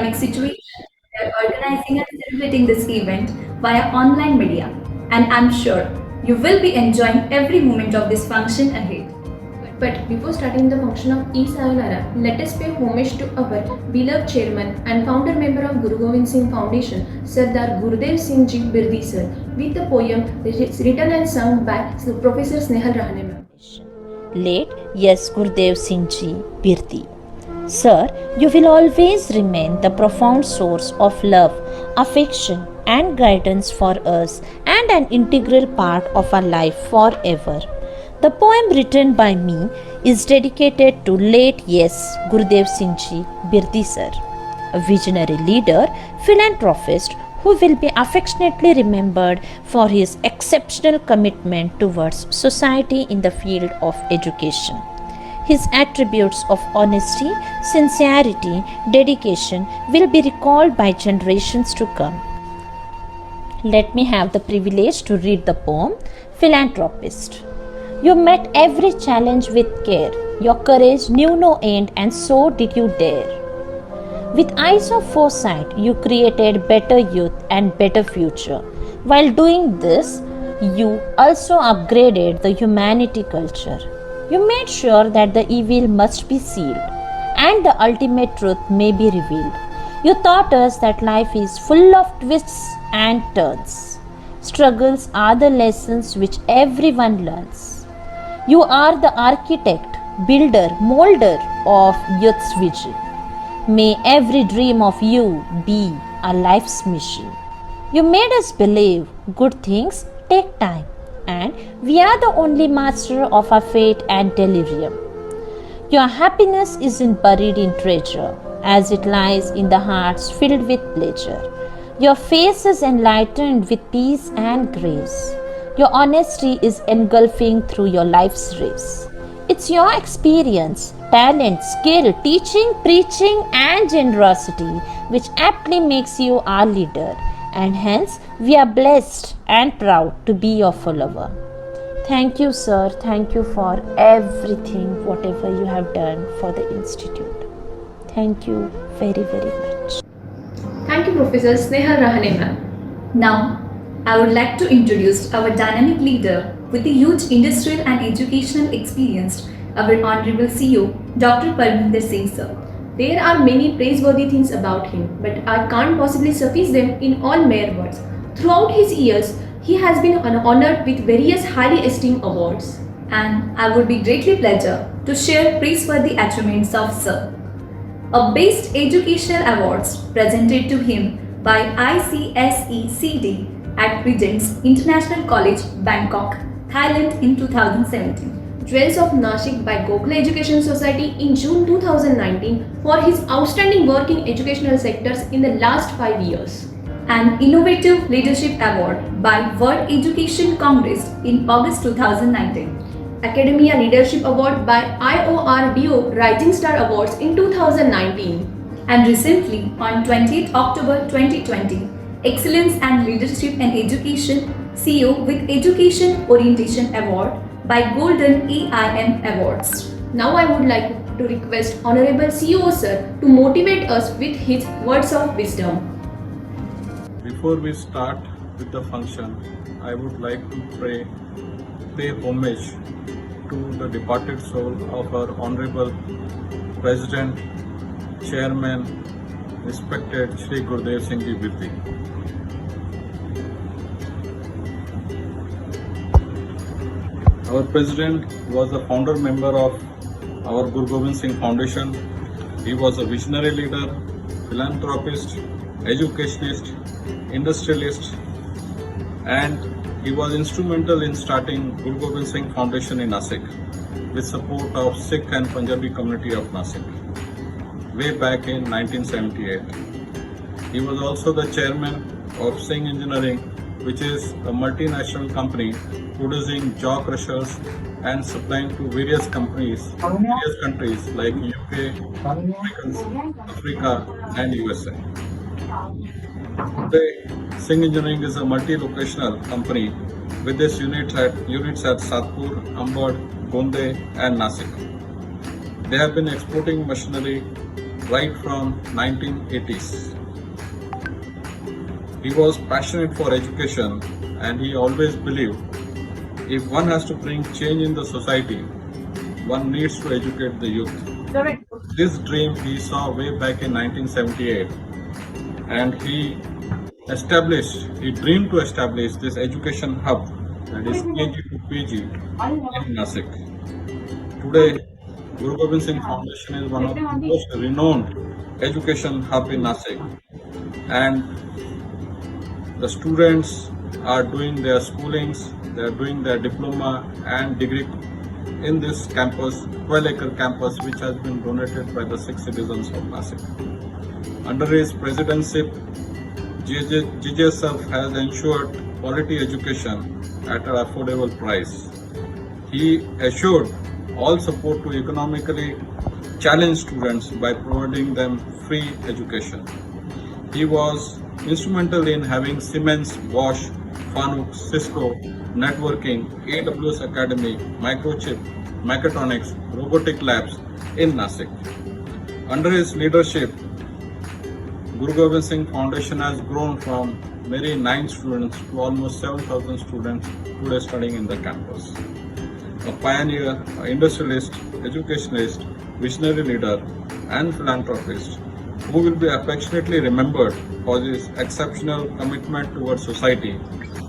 situation, we are organizing and celebrating this event via online media, and I'm sure you will be enjoying every moment of this function ahead. But before starting the function of E-Sayonara, let us pay homage to our beloved chairman and founder member of Guru Gobind Singh Foundation, Sardar Gurudev Singh Ji Birdi sir, with the poem written and sung by Professor Snehal Rahane ma'am. Late yes Gurudev Singh Ji Birdi. Sir, you will always remain the profound source of love, affection, and guidance for us, and an integral part of our life forever. The poem written by me is dedicated to late yes Gurudev Singh Ji Birdi sir, a visionary leader, philanthropist who will be affectionately remembered for his exceptional commitment towards society in the field of education. His attributes of honesty, sincerity, dedication will be recalled by generations to come. Let me have the privilege to read the poem Philanthropist. You met every challenge with care. Your courage knew no end, and so did you dare. With eyes of foresight, you created better youth and better future. While doing this, you also upgraded the humanity culture. You made sure that the evil must be sealed and the ultimate truth may be revealed. You taught us that life is full of twists and turns. Struggles are the lessons which everyone learns. You are the architect, builder, molder of youth's vision. May every dream of you be our life's mission. You made us believe good things take time, and we are the only master of our fate and delirium. Your happiness isn't buried in treasure, as it lies in the hearts filled with pleasure. Your face is enlightened with peace and grace. Your honesty is engulfing through your life's race. It's your experience, talent, skill, teaching, preaching, and generosity which aptly makes you our leader, and hence we are blessed and proud to be your follower. Thank you, sir. Thank you for everything, whatever you have done for the Institute. Thank you very, very much. Thank you, Professor Snehal Rahane ma'am. Now, I would like to introduce our dynamic leader with a huge industrial and educational experience, our Honorable CEO, Dr. Parminder Singh sir. There are many praiseworthy things about him, but I can't possibly suffice them in all mere words. Throughout his years, he has been honored with various highly esteemed awards. And I would be greatly pleasure to share praiseworthy achievements of Sir. A Best Educational Awards presented to him by ICSECD at Regents International College, Bangkok, Thailand in 2017. Jewels of Nashik by Gokhale Education Society in June 2019 for his outstanding work in educational sectors in the last 5 years. An Innovative Leadership Award by World Education Congress in August 2019. Academia Leadership Award by IORDO Rising Star Awards in 2019. And recently, on 20th October 2020, Excellence and Leadership in Education CEO with Education Orientation Award by Golden AIM Awards. Now I would like to request Honorable CEO Sir to motivate us with his words of wisdom. Before we start with the function, I would like to pay homage to the departed soul of our Honorable President, Chairman, respected Shri Gurudev Singh Ji Birdi. Our President was a founder member of our Guru Gobind Singh Foundation. He was a visionary leader, philanthropist, educationist, industrialist, and he was instrumental in starting Guru Gobind Singh Foundation in Nasik with support of Sikh and Punjabi community of Nasik way back in 1978. He was also the chairman of Singh Engineering, which is a multinational company producing jaw crushers and supplying to various countries like UK, Africa and USA. Today, Singh Engineering is a multi-locational company with its units at Satpur, Ambad, Gonde and Nasik. They have been exporting machinery right from 1980s. He was passionate for education and he always believed if one has to bring change in the society, one needs to educate the youth. This dream he saw way back in 1978 and he dreamed to establish this education hub, that is KG to PG in Nasik. Today, Guru Gobind Singh Foundation is one of the most renowned education hub in Nasik, and the students are doing their schoolings, they are doing their diploma and degree in this campus, 12-acre campus, which has been donated by the 6 citizens of Nasik. Under his presidency, GJSF has ensured quality education at an affordable price. He assured all support to economically challenged students by providing them free education. He was instrumental in having Siemens, Bosch, Fanuc, Cisco, networking, AWS Academy, microchip, mechatronics, robotic labs in Nasik. Under his leadership, Guru Gobind Singh Foundation has grown from merely 9 students to almost 7,000 students today studying in the campus. A pioneer, an industrialist, educationalist, visionary leader, and philanthropist who will be affectionately remembered for his exceptional commitment towards society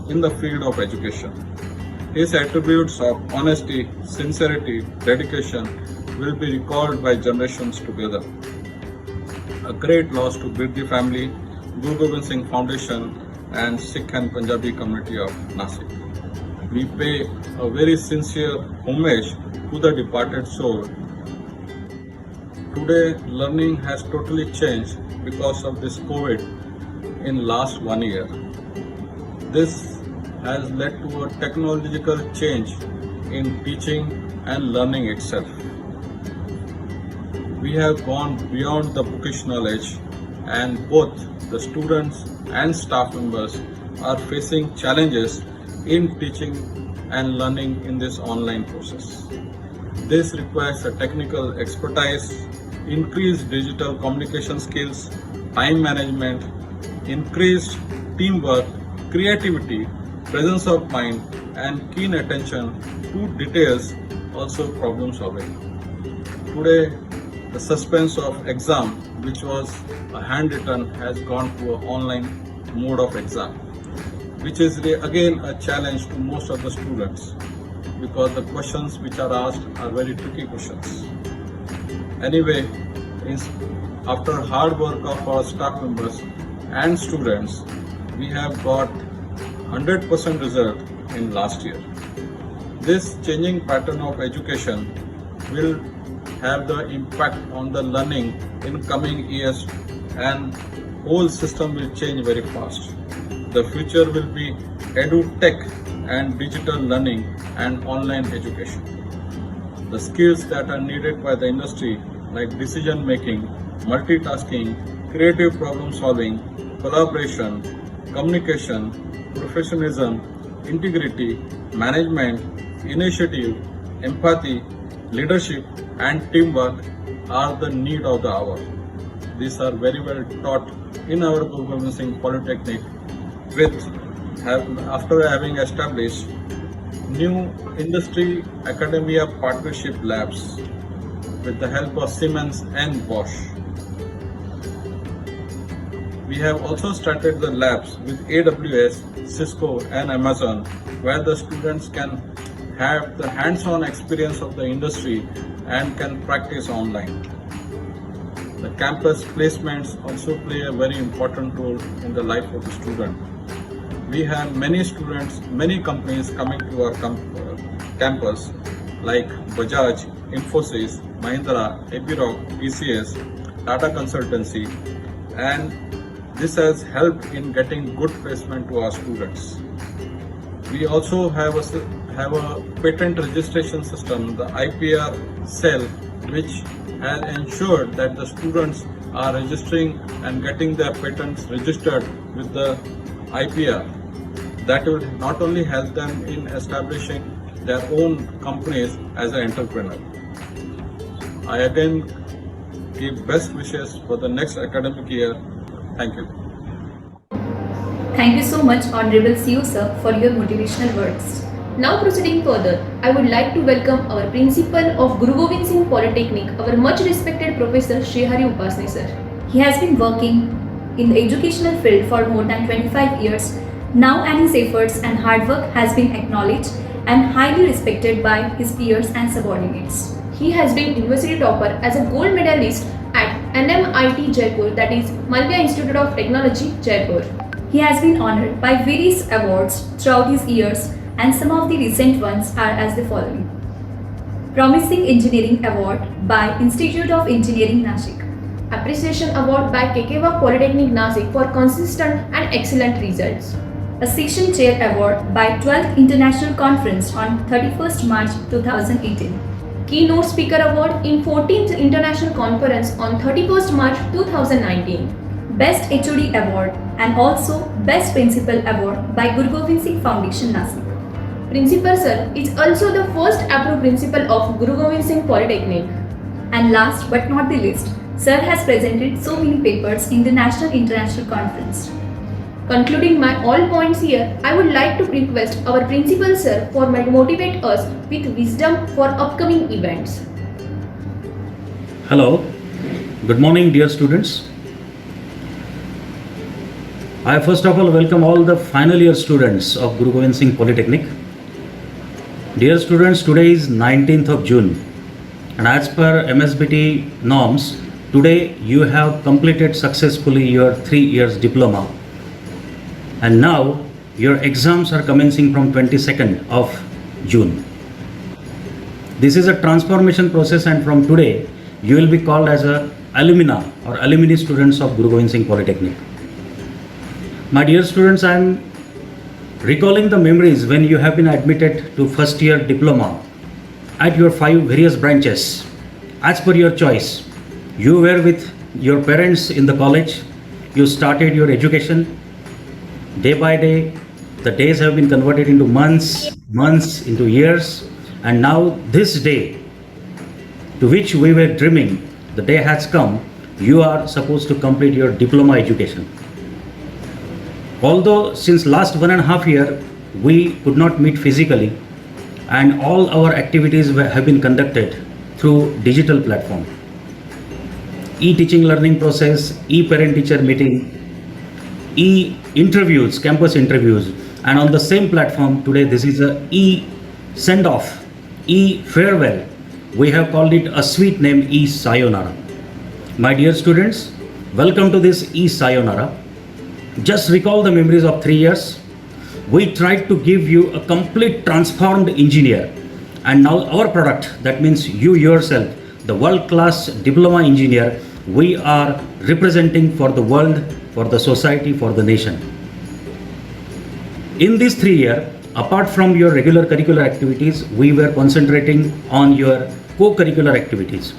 in the field of education. His attributes of honesty, sincerity, dedication will be recalled by generations together. A great loss to Birdi family, Guru Gobind Singh Foundation and Sikh and Punjabi community of Nasik. We pay a very sincere homage to the departed soul. Today, learning has totally changed because of this COVID in last 1 year. This has led to a technological change in teaching and learning itself. We have gone beyond the bookish knowledge, and both the students and staff members are facing challenges in teaching and learning in this online process. This requires a technical expertise, increased digital communication skills, time management, increased teamwork, creativity, presence of mind, and keen attention to details, also problem solving. Today, the suspense of exam, which was a handwritten, has gone to an online mode of exam, which is again a challenge to most of the students because the questions which are asked are very tricky questions. Anyway, after hard work of our staff members and students, we have got 100% result in last year. This changing pattern of education will have the impact on the learning in coming years, and whole system will change very fast. The future will be edu-tech and digital learning and online education. The skills that are needed by the industry like decision making, multitasking, creative problem solving, collaboration, communication, professionalism, integrity, management, initiative, empathy, leadership and teamwork are the need of the hour. These are very well taught in our Guru Gobind Singh Polytechnic after having established new industry academia partnership labs with the help of Siemens and Bosch. We have also started the labs with AWS, Cisco and Amazon, where the students can have the hands-on experience of the industry and can practice online. The campus placements also play a very important role in the life of the student. We have many students, many companies coming to our campus like Bajaj, Infosys, Mahindra, Epiroc, TCS, Tata Consultancy, and this has helped in getting good placement to our students. We also have a patent registration system, the IPR cell, which has ensured that the students are registering and getting their patents registered with the IPR. That will not only help them in establishing their own companies as an entrepreneur. I again give best wishes for the next academic year. Thank you. Thank you so much, Honorable CEO Sir, for your motivational words. Now proceeding further, I would like to welcome our principal of Guru Gobind Singh Polytechnic, our much respected Professor Shri Hari Upasne sir. He has been working in the educational field for more than 25 years now, and his efforts and hard work has been acknowledged and highly respected by his peers and subordinates. He has been university topper as a gold medalist at NMIT Jaipur, that is Malviya Institute of Technology, Jaipur. He has been honored by various awards throughout his years, and some of the recent ones are as the following. Promising Engineering Award by Institute of Engineering Nashik. Appreciation Award by Kekewa Polytechnic Nasik for consistent and excellent results. A Session Chair Award by 12th International Conference on 31st March 2018. Keynote Speaker Award in 14th International Conference on 31st March 2019. Best HOD Award and also Best Principal Award by Guru Gobind Singh Foundation, Nasik. Principal Sir is also the first approved principal of Guru Gobind Singh Polytechnic. And last but not the least, Sir has presented so many papers in the National International Conference. Concluding my all points here, I would like to request our Principal Sir for motivate us with wisdom for upcoming events. Hello, good morning dear students. I first of all welcome all the final year students of Guru Gobind Singh Polytechnic. Dear students, today is 19th of June and as per MSBT norms, today you have completed successfully your 3 years diploma and now your exams are commencing from 22nd of June. This is a transformation process and from today you will be called as a alumni or alumni students of Guru Gobind Singh Polytechnic. My dear students, I am recalling the memories when you have been admitted to first year diploma at your 5 various branches as per your choice. You were with your parents in the college, you started your education. Day by day, the days have been converted into months, months into years, and now this day to which we were dreaming, the day has come. You are supposed to complete your diploma education. Although since last 1.5 years we could not meet physically and all our activities have been conducted through digital platform. E-teaching learning process, e-parent teacher meeting, e-interviews, campus interviews, and on the same platform today this is a e-send-off, e-farewell. We have called it a sweet name, e-sayonara. My dear students, welcome to this e-sayonara. Just recall the memories of 3 years. We tried to give you a complete transformed engineer, and now our product, that means you yourself, the world-class diploma engineer, we are representing for the world, for the society, for the nation. In these 3 years, apart from your regular curricular activities, we were concentrating on your co-curricular activities.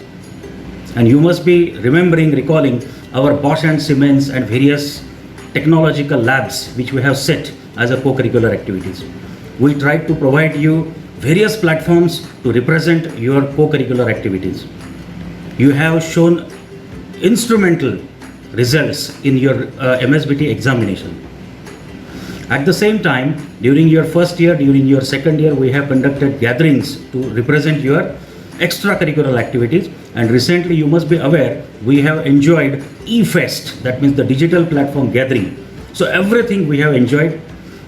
And you must be recalling our Bosch and Siemens and various technological labs which we have set as a co-curricular activities. We tried to provide you various platforms to represent your co-curricular activities. You have shown instrumental results in your MSBT examination. At the same time, during your first year, during your second year, we have conducted gatherings to represent your extracurricular activities, and recently you must be aware we have enjoyed eFest, that means the digital platform gathering. So everything we have enjoyed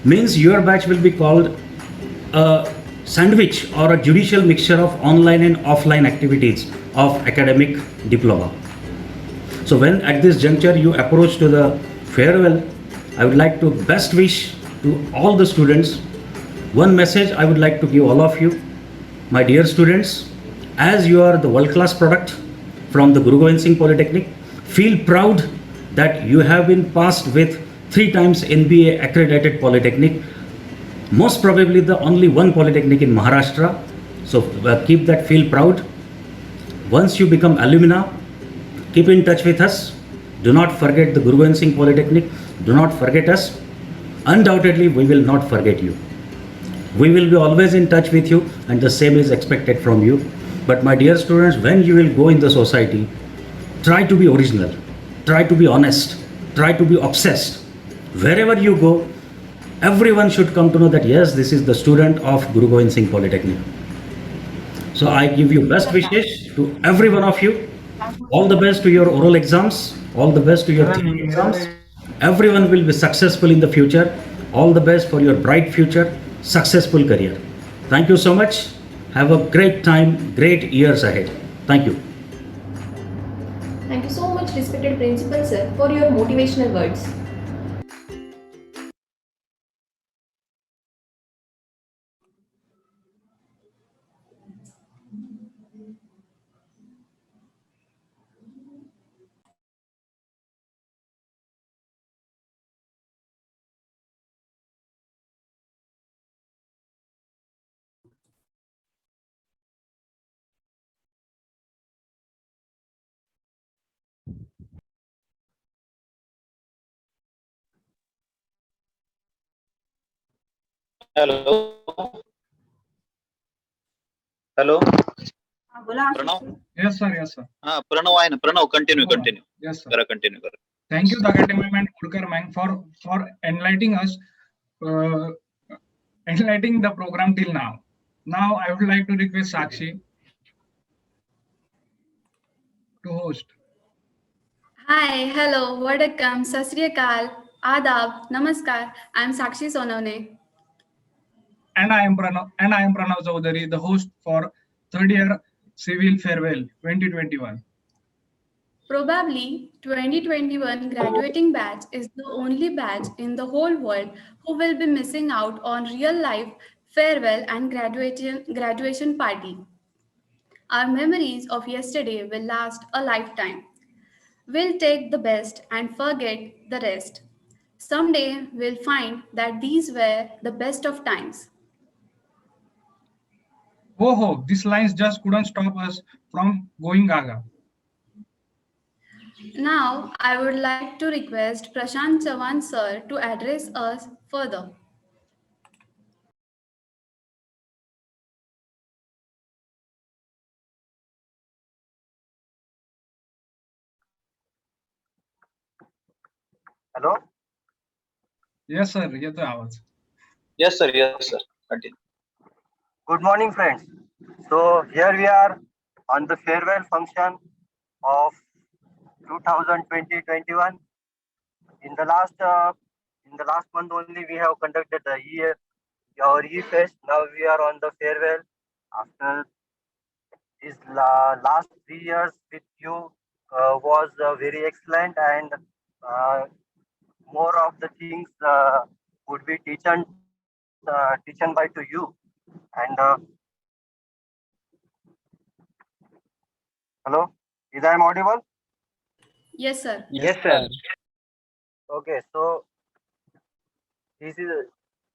means your batch will be called a sandwich or a judicial mixture of online and offline activities of academic diploma. So when at this juncture you approach to the farewell, I would like to best wish to all the students. One message I would like to give all of you, my dear students, as you are the world-class product from the Guru Gobind Singh Polytechnic, feel proud that you have been passed with 3 times NBA accredited polytechnic, most probably the only one polytechnic in Maharashtra. So keep that, feel proud. Once you become alumni, keep in touch with us. Do not forget the Guru Gobind Singh Polytechnic. Do not forget us. Undoubtedly, we will not forget you. We will be always in touch with you, and the same is expected from you. But my dear students, when you will go in the society, Try to be original, try to be honest, try to be obsessed. Wherever you go, everyone should come to know that yes, this is the student of Guru Gobind Singh Polytechnic. So I give you best wishes to every one of you. All the best to your oral exams, all the best to your theory exams. Everyone will be successful in the future. All the best for your bright future, successful career. Thank you so much. Have a great time, great years ahead. Thank you. Thank you so much, respected Principal Sir, for your motivational words. Hello hello Pranav Yes, sir. Yes, sir. हा प्रणव आहे ना Pranav continue Oh, continue yes, sir. करा continue करा Thank you, the Academy Kulkar Mang, for enlightening us, uh, enlightening the program till now. Now, I would like to request Sakshi to host. Hi, hello, Vadakkam, Sat Sri Akal, Adab, Namaskar. I'm Sakshi Sonavne. And I am Pranav Chaudhary, the host for third year Civil Farewell 2021. Probably 2021 graduating batch is the only batch in the whole world who will be missing out on real life farewell and graduation party. Our memories of yesterday will last a lifetime. We'll take the best and forget the rest. Someday we'll find that these were the best of times. Oh, these lines just couldn't stop us from going gaga. Now, I would like to request Prashant Chavan sir to address us further. Hello. Yes, sir. येतोय आवाज. Yes sir continue Good morning, friends. So here we are on the farewell function of 2020-21. In the last month only we have conducted our E-Fest. Now we are on the farewell. After these last 3 years with you was very excellent, and more of the things would be teaching by to you. And hello, is I am audible? Yes, sir. Yes, sir. Okay, so this is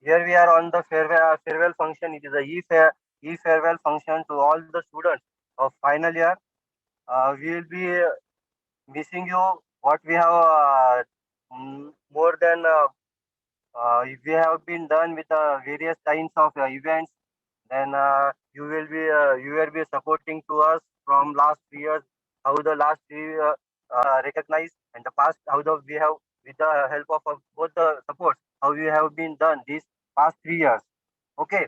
here we are on the farewell function. It is a e-farewell function to all the students of final year. We will be missing you. What we have more than we have been done with various kinds of events. Then you will be supporting to us from last 3 years. How the last 3 recognized, and the past how the we have with the help of both the support how we have been done these past 3 years. Okay.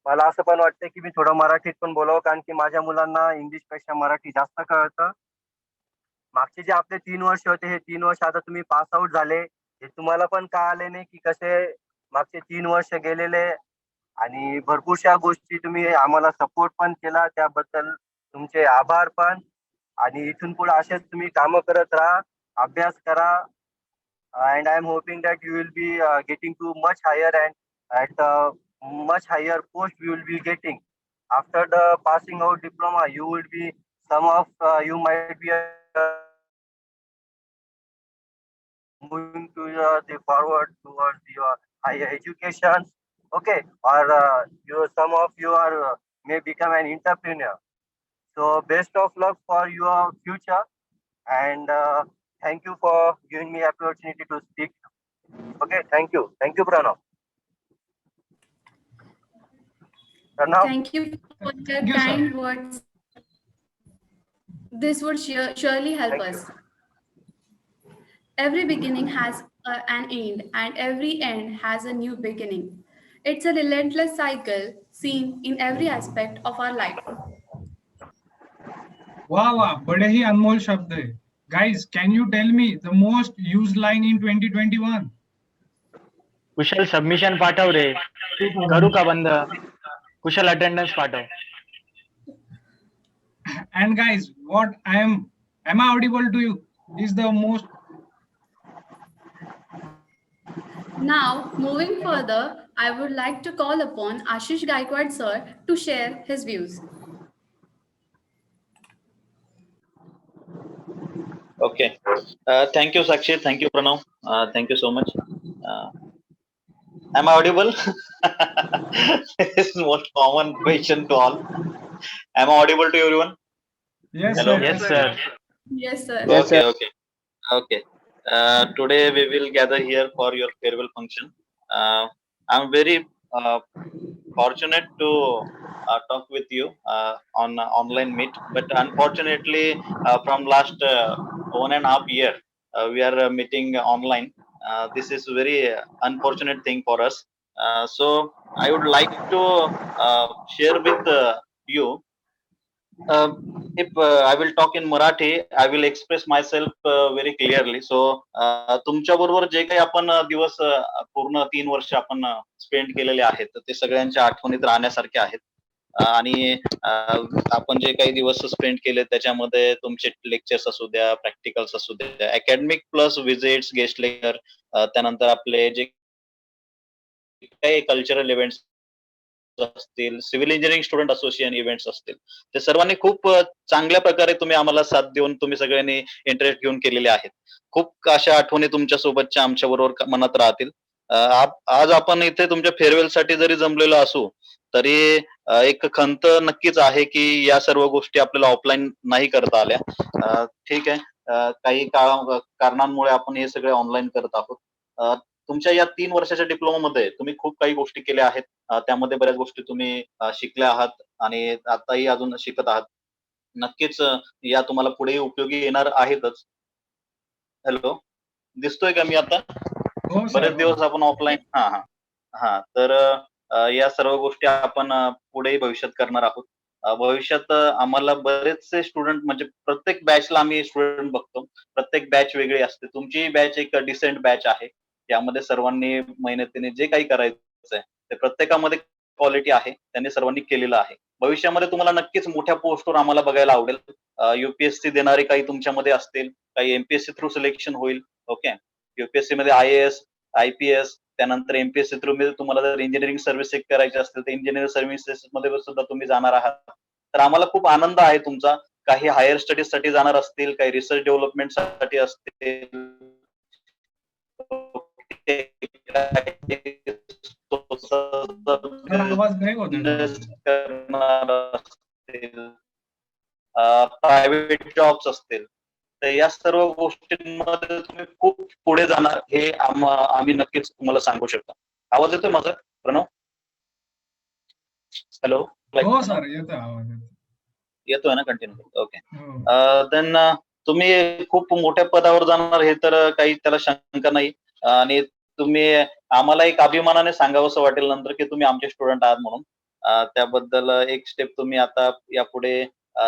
मला असं पण वाटतं की मी थोडं मराठीत पण बोलावं, कारण की माझ्या मुलांना इंग्लिश पेक्षा मराठी जास्त कळतं. मागचे जे आपले 3 वर्ष होते, हे 3 वर्ष आता तुम्ही पास आउट झाले, हे तुम्हाला पण कळाले नाही की कसे मागचे 3 वर्ष गेलेले, आणि भरपूरशा गोष्टी तुम्ही आम्हाला सपोर्ट पण केला, त्याबद्दल तुमचे आभार पण. आणि इथून पुढे असेच तुम्ही कामं करत राहा, अभ्यास करा, and I am hoping that you will be getting to much higher and at much higher post you will be getting after the passing out diploma. You will be some of you might be moving to the forward towards your higher education. Okay, or some of you are may become an entrepreneur. So best of luck for your future, and thank you for giving me opportunity to speak. Okay, thank you, Pranav. Thank you for your Thank you, sir. kind words. This would surely help Thank you. us. Every beginning has an end, and every end has a new beginning. It's a relentless cycle seen in every aspect of our life. वाह वाह, बड़े ही अनमोल शब्द है. Guys, can you tell me the most used line in 2021? Kushal submission पाठव रे. करू का बंद. कुशल attendance पाठव. And guys, what am I audible to you? Is the most. Now, moving further, I would like to call upon Ashish Gaikwad sir to share his views. Okay. Thank you, Sakshi. Thank you, Pranav. Thank you so much. Am I audible? This is most common question to all. Am I audible to everyone? Yes, Hello? sir. Yes, sir. Yes, sir. Okay. Today we will gather here for your farewell function. I'm very fortunate to talk with you on online meet, but unfortunately, from last 1.5 year, we are meeting online. This is very unfortunate thing for us. So I would like to share with you. If I will talk in Marathi, I will express myself very clearly. So तुमच्या बरोबर जे काही आपण दिवस पूर्ण 3 वर्ष आपण spend केलेले आहेत, ते सगळ्यांच्या आठवणीत राहण्यासारखे आहेत. आणि आपण जे काही दिवस स्पेंड केले त्याच्यामध्ये तुमचे लेक्चर्स असू द्या, प्रॅक्टिकल्स असू द्या, academic plus visits, guest lecture, त्यानंतर आपले जे काही कल्चरल इव्हेंट्स असतील, civil engineering student association events असतील, ते सर्वांनी खूप चांगल्या प्रकारे तुम्ही आम्हाला साथ देऊन तुम्ही सगळ्यांनी इंटरेस्ट घेऊन केलेले आहेत. खूप अशा आठवणी तुमच्या सोबतच्या आमच्या बरोबर मनात राहतील. आज आपण इथे तुमच्या फेअरवेलसाठी जरी जमलेलो असू तरी एक खंत नक्कीच आहे की या सर्व गोष्टी आपल्याला ऑफलाईन नाही करता आल्या. ठीक आहे, काही कारणांमुळे आपण हे सगळे ऑनलाईन करत आहोत. तुमच्या या 3 वर्षाच्या डिप्लोमामध्ये तुम्ही खूप काही गोष्टी केल्या आहेत. त्यामध्ये बऱ्याच गोष्टी तुम्ही शिकल्या आहात आणि आताही अजून शिकत आहात. नक्कीच या तुम्हाला पुढेही उपयोगी येणार आहेतच. हॅलो, दिसतोय का मी आता? हो sir, बरेच हो. दिवस आपण ऑफलाईन. हा तर या सर्व गोष्टी आपण पुढेही भविष्यात करणार आहोत. भविष्यात आम्हाला बरेचसे स्टुडंट म्हणजे प्रत्येक बॅचला आम्ही स्टुडंट बघतो. प्रत्येक बॅच वेगळी असते. तुमची बॅच एक डिसेंट बॅच आहे. यामध्ये सर्वांनी मेहनतीने जे काही करायचं आहे ते प्रत्येकामध्ये क्वालिटी आहे, त्यांनी सर्वांनी केलेलं आहे. भविष्यामध्ये तुम्हाला नक्कीच मोठ्या पोस्टवर आम्हाला बघायला आवडेल. युपीएससी देणारे काही तुमच्यामध्ये असतील, काही एमपीएससी थ्रू सिलेक्शन होईल. ओके, युपीएससी मध्ये IAS, IPS, त्यानंतर एमपीएससी थ्रू मध्ये तुम्हाला जर इंजिनिअरिंग सर्व्हिस करायची असतील तर इंजिनिअरिंग सर्व्हिसेस मध्ये सुद्धा तुम्ही जाणार आहात. तर आम्हाला खूप आनंद आहे तुमचा. काही हायर स्टडीज साठी जाणार असतील, काही रिसर्च डेव्हलपमेंट साठी असतील, सर आवाज ब्रेक होतोय. प्रायव्हेट जॉब्स असतील, तर या सर्व गोष्टींमध्ये तुम्ही खूप पुढे जाणार हे आम्ही नक्कीच तुम्हाला सांगू शकतो. आवाज येतोय माझा प्रणव? हॅलो, हो सर, येतोय आवाज. येतोय ना? कंटिन्यू. ओके. हो. देन तुम्ही खूप मोठ्या पदावर जाणार हे तर काही त्याला शंका नाही. आणि तुम्ही आम्हाला एक अभिमानाने सांगावंसं वाटेल नंतर की तुम्ही आमचे स्टुडंट आहात म्हणून. त्याबद्दल एक स्टेप तुम्ही आता यापुढे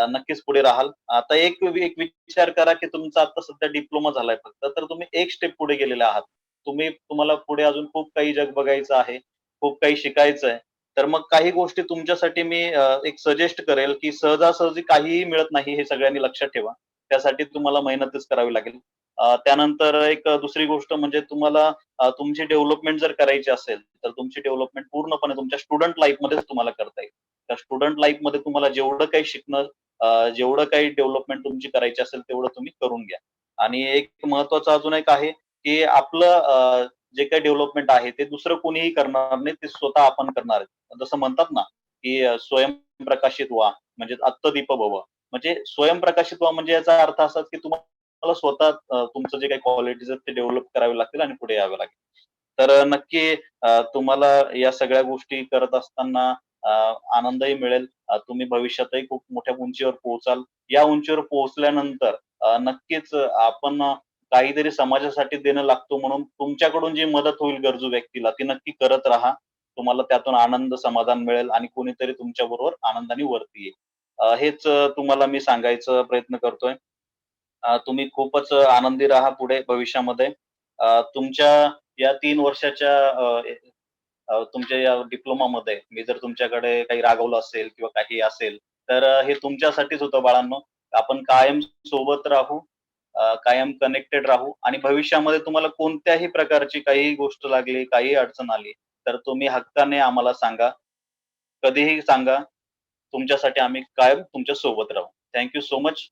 नक्कीच पुढे राहाल. आता एक विचार करा की तुमचा आता सध्या डिप्लोमा झालाय फक्त, तर तुम्ही एक स्टेप पुढे गेलेले आहात. तुम्हाला पुढे अजून खूप काही जग बघायचं आहे, खूप काही शिकायचं आहे. तर मग काही गोष्टी तुमच्यासाठी मी एक सजेस्ट करेल की सहजासहजी काहीही मिळत नाही, हे सगळ्यांनी लक्षात ठेवा. त्यासाठी तुम्हाला मेहनतच करावी लागेल. त्यानंतर एक दुसरी गोष्ट म्हणजे तुम्हाला तुमची डेव्हलपमेंट जर करायची असेल तर तुमची डेव्हलपमेंट पूर्णपणे तुमच्या स्टुडंट लाईफ मध्येच तुम्हाला करता येईल. त्या स्टुडंट लाईफ मध्ये तुम्हाला जेवढं काही शिकणं, जेवढं काही डेव्हलपमेंट तुमची करायची असेल तेवढं तुम्ही करून घ्या. आणि एक महत्वाचं अजून एक आहे की आपलं जे काही डेव्हलपमेंट आहे ते दुसरं कोणीही करणार नाही, ते स्वतः आपण करणार आहे. जसं म्हणतात ना की स्वयंप्रकाशित व्हा म्हणजे आत्मदीप भव. म्हणजे स्वयंप्रकाशित व्हा म्हणजे याचा अर्थ असा की तुम्हाला स्वतः तुमचं जे काही क्वालिटीज आहेत ते डेव्हलप करावे लागतील आणि पुढे यावे लागेल. तर नक्की तुम्हाला या सगळ्या गोष्टी करत असताना आनंदही मिळेल. तुम्ही भविष्यातही खूप मोठ्या उंचीवर पोहोचाल. या उंचीवर पोहोचल्यानंतर नक्कीच आपण काहीतरी समाजासाठी देणं लागतो म्हणून तुमच्याकडून जी मदत होईल गरजू व्यक्तीला ती नक्की करत राहा. तुम्हाला त्यातून आनंद, समाधान मिळेल आणि कोणीतरी तुमच्याबरोबर आनंदाने वरती येईल. हेच तुम्हाला मी सांगायचा प्रयत्न करतोय. तुम्ही खूपच आनंदी राहा पुढे भविष्यामध्ये. तुमच्या या 3 वर्षाच्या तुमच्या या डिप्लोमामध्ये मी जर तुमच्याकडे काही रागवलं असेल किंवा काही असेल, तर हे तुमच्यासाठीच होतं बाळांनो. आपण कायम सोबत राहू, कायम कनेक्टेड राहू आणि भविष्यामध्ये तुम्हाला कोणत्याही प्रकारची काहीही गोष्ट लागली, काहीही अडचण आली, तर तुम्ही हक्काने आम्हाला सांगा. कधीही सांगा. तुमच्यासाठी आम्ही कायम तुमच्या सोबत राहू. Thank you so much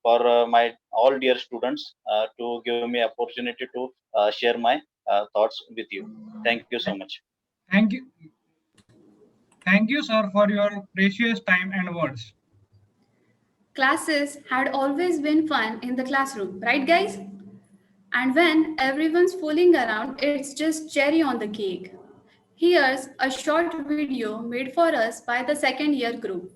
for my all dear students to give me opportunity to share my thoughts with you. Thank you so much. Thank you. Thank you, sir, for your precious time and words. Classes had always been fun in the classroom, right, guys? And when everyone's fooling around, it's just cherry on the cake. Here's a short video made for us by the second year group.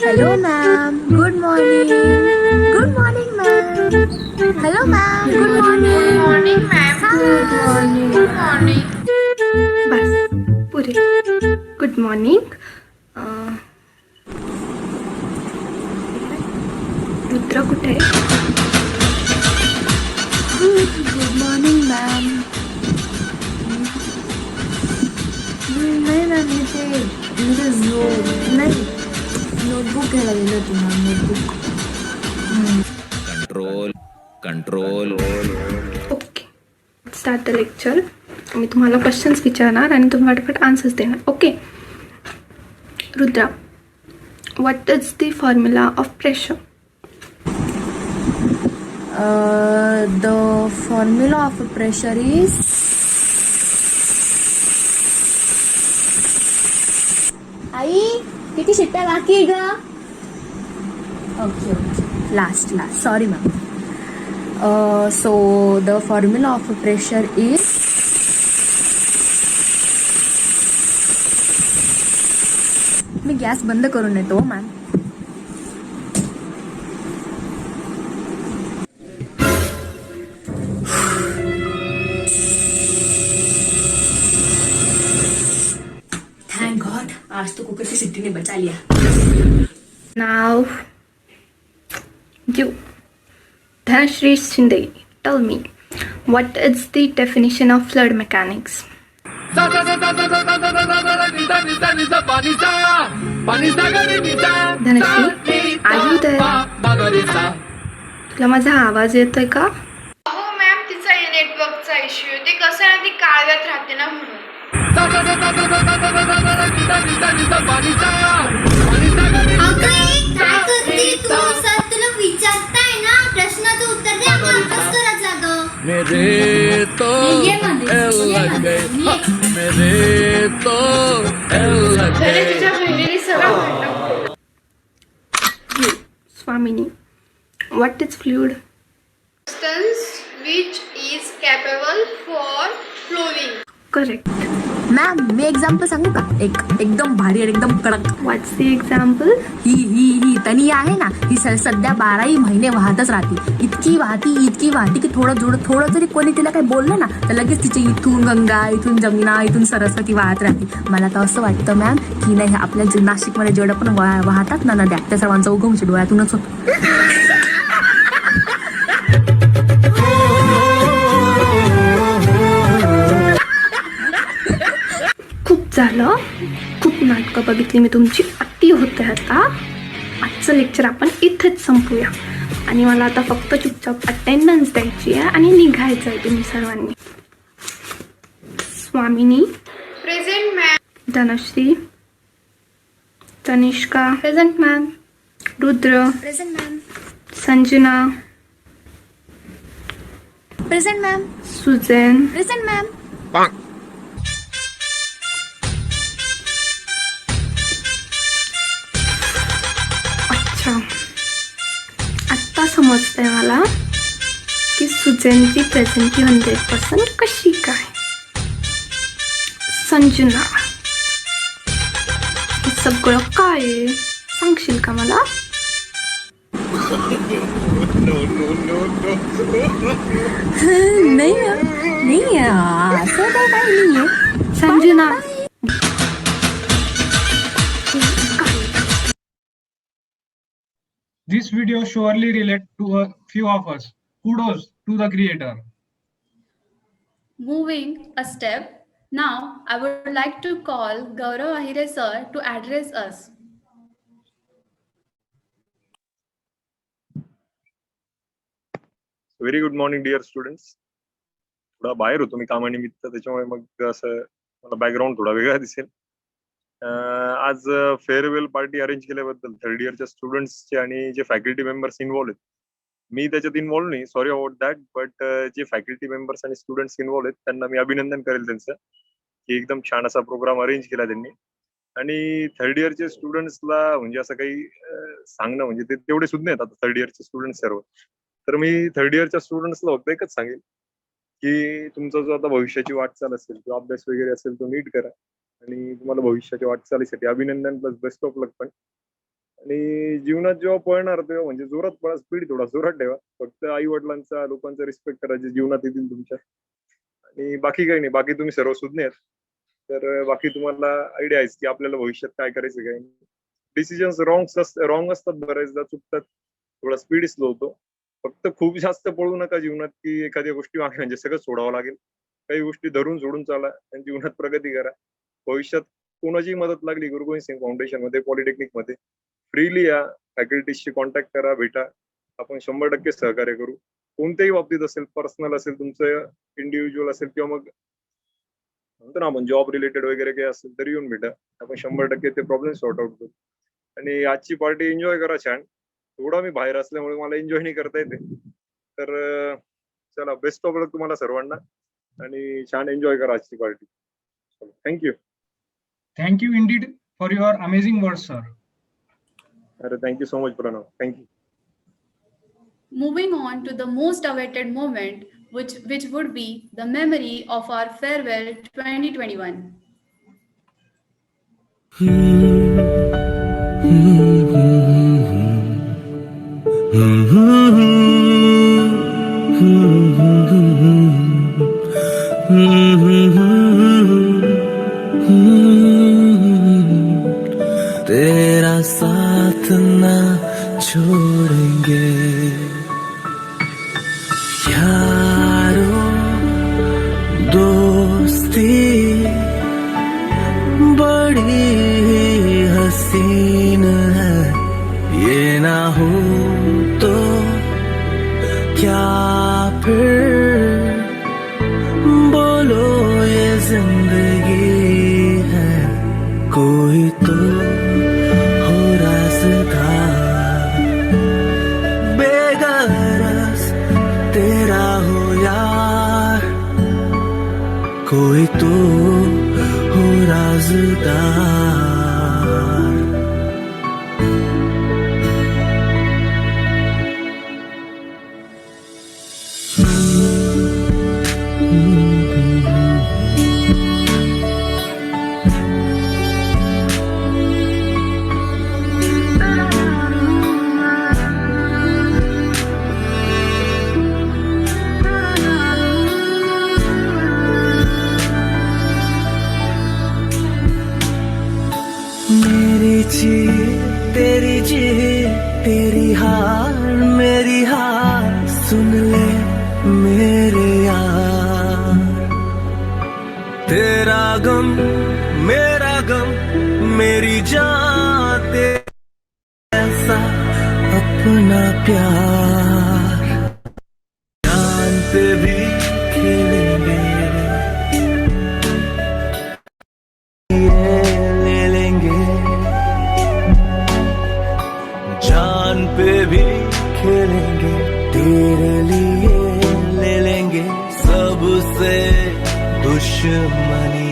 Hello, ma'am. Good morning. Good morning, ma'am. Hello, ma'am. Good morning. Good morning, ma'am. Good morning. Good morning. बस पुरे. Good morning. Rudra कुठे आहे? Good morning, ma'am. नाही ma'am इथे नाही notebook घ्यायला गेलं होती ma'am. Notebook control. Okay, start the lecture. मी तुम्हाला क्वेश्चन्स विचारणार आणि तुम्ही फटाफट आन्सर्स देणार. Okay Rudra, what is the formula of pressure? The formula of pressure is आई किती शिट्ट्या बाकी आहे ग? Okay last sorry ma'am. So the formula of pressure is मी गॅस बंद करून येतो मॅम. थैंक गॉड, आज तो कुकर की सिटी ने बचा लिया. Now you Dhanashree Shinde, tell me, what is the definition of fluid mechanics? Dhanashree, are you there? तुला माझा आवाज येतोय का? हो मॅम, तिचा नेटवर्कचा इश्यू. ते कसं आहे, ती काळव्यात राहते ना म्हणून. प्रश्नाचं उत्तर दे, आपण अभ्यास करायचा ग. मेरे तो स्वामिनी, what is fluid? Substance which is capable for flowing. Correct. Ma'am me example सांगू का? एकदम भारी आणि एकदम कडक. व्हॉट्स द एक्झाम्पल? ही तनी आहे ना, ही सध्या 12 महिने वाहतच राहते. इतकी वाहती की थोडं जरी कोणी तिला काही बोललं ना तर लगेच तिची इथून गंगा, इथून जमुना, इथून सरस्वती वाहत राहते. मला तर असं वाटतं मॅम की नाही, आपल्या नाशिकमध्ये जेवढं पण वाहतात ना नद्या, त्या सर्वांचा उगम डोळ्यातूनच होतो. झालं, खूप नाटकं बघितली मी तुमची, अति होते. आता आजचं लेक्चर आपण इथेच संपूया आणि मला आता फक्त चुपचाप अटेंडन्स द्यायची आहे आणि निघायचं आहे तुम्ही सर्वांनी. Swamini present ma'am. Dhanashree, Tanishka present ma'am. Rudra present ma'am. Sanjana present ma'am. Sujan present ma'am. आत्ता समजतंय मला की सुजनची प्रेझेंटची 100% कशी काय. संजना, हे सगळं काय आहे? सांगशील का मला? नाही नाही असं काय नाहीये Sanjana. This video surely relate to a few of us. Kudos to the creator. Moving a step, now I would like to call Gaurav Ahire sir to address us. Very good morning dear students. थोडा बाहेर होतो मी कामानिमित्त, त्याच्यामुळे मग असं मला background थोडा वेगळा दिसेल. आज फेअरवेल पार्टी अरेंज केल्याबद्दल थर्ड इयरच्या स्टुडंट्सचे आणि जे फॅकल्टी मेंबर्स इन्व्हॉल्व आहेत, मी त्याच्यात इन्व्हॉल्व नाही, सॉरी अबाउट दॅट, बट जे फॅकल्टी मेंबर्स आणि स्टुडंट्स इन्व्हॉल्व आहेत त्यांना मी अभिनंदन करेल त्यांचं, की एकदम छान असा प्रोग्राम अरेंज केला त्यांनी. आणि थर्ड इयरचे स्टुडंट्सला म्हणजे असं काही सांगणं म्हणजे ते तेवढे सुद्धा आहेत आता थर्ड इयरचे स्टुडंट्स सर्व. तर मी थर्ड इयरच्या स्टुडंट्सला फक्त एकच सांगेल की तुमचा जो आता भविष्याची वाटचाल असेल किंवा अभ्यास वगैरे असेल तो नीट करा, आणि तुम्हाला भविष्याच्या वाटचालीसाठी अभिनंदन प्लस बेस्ट ऑफ लक पण. आणि जीवनात जेव्हा पळणार तेव्हा म्हणजे जोरात पळा, स्पीड थोडा जोरात ठेवा, फक्त आई वडिलांचा लोकांचा रिस्पेक्ट करा जे जीवनात येतील तुमच्या, आणि बाकी काही नाही. बाकी तुम्ही सर्व सुज्ञ आहेत, तर बाकी तुम्हाला आयडिया आहेच की आपल्याला भविष्यात काय करायचं काय नाही. डिसिजन्स रॉंग असतात, बऱ्याचदा चुकतात, थोडा स्पीड स्लो होतो. फक्त खूप जास्त पळू नका जीवनात की एखाद्या गोष्टी मागे म्हणजे सगळं सोडावं लागेल. काही गोष्टी धरून सोडून चाला आणि जीवनात प्रगती करा. भविष्यात कोणाची मदत लागली गुरु सिंग फाउंडेशन मध्ये, पॉलिटेक्निक मध्ये फ्रीली या, फॅकल्टीशी कॉन्टॅक्ट करा, भेटा, आपण 100% सहकार्य करू. कोणत्याही बाबतीत असेल, पर्सनल असेल, तुमचं इंडिव्हिज्युअल असेल किंवा मग म्हणतो ना आपण जॉब रिलेटेड वगैरे काही असेल तरी येऊन भेटा, आपण 100% ते प्रॉब्लेम सॉर्ट आउट करू. आणि आजची पार्टी एन्जॉय करा छान. थोडा मी बाहेर असल्यामुळे मला एन्जॉय नाही करता येते, तर चला बेस्ट ऑफ लक तुम्हाला सर्वांना आणि छान एन्जॉय करा आजची party. Thank you. Thank you indeed for your amazing words, sir. अरे thank you so much Pranav, thank you. Moving on to the most awaited moment, which would be the memory of our farewell 2021. तेरा साथ ना छोड़ेंगे यारो, दोस्ती बड़ी हसीन है, ये ना हो तो क्या फिर बोलो ये जिंदगी है, कोई तो हो राज़दार, बेगरज तेरा हो यार, कोई तो हो राज़दार. मेरी जी तेरी जी, तेरी हार मेरी हार, सुन ले मेरे यार, तेरा गम मेरा गम, मेरी जान तेरा ऐसा अपना प्यार, जान पे भी खेलेंगे ले लेंगे, जान पे भी खेलेंगे, तेरे लिए ले लेंगे सबसे दुश्मनी.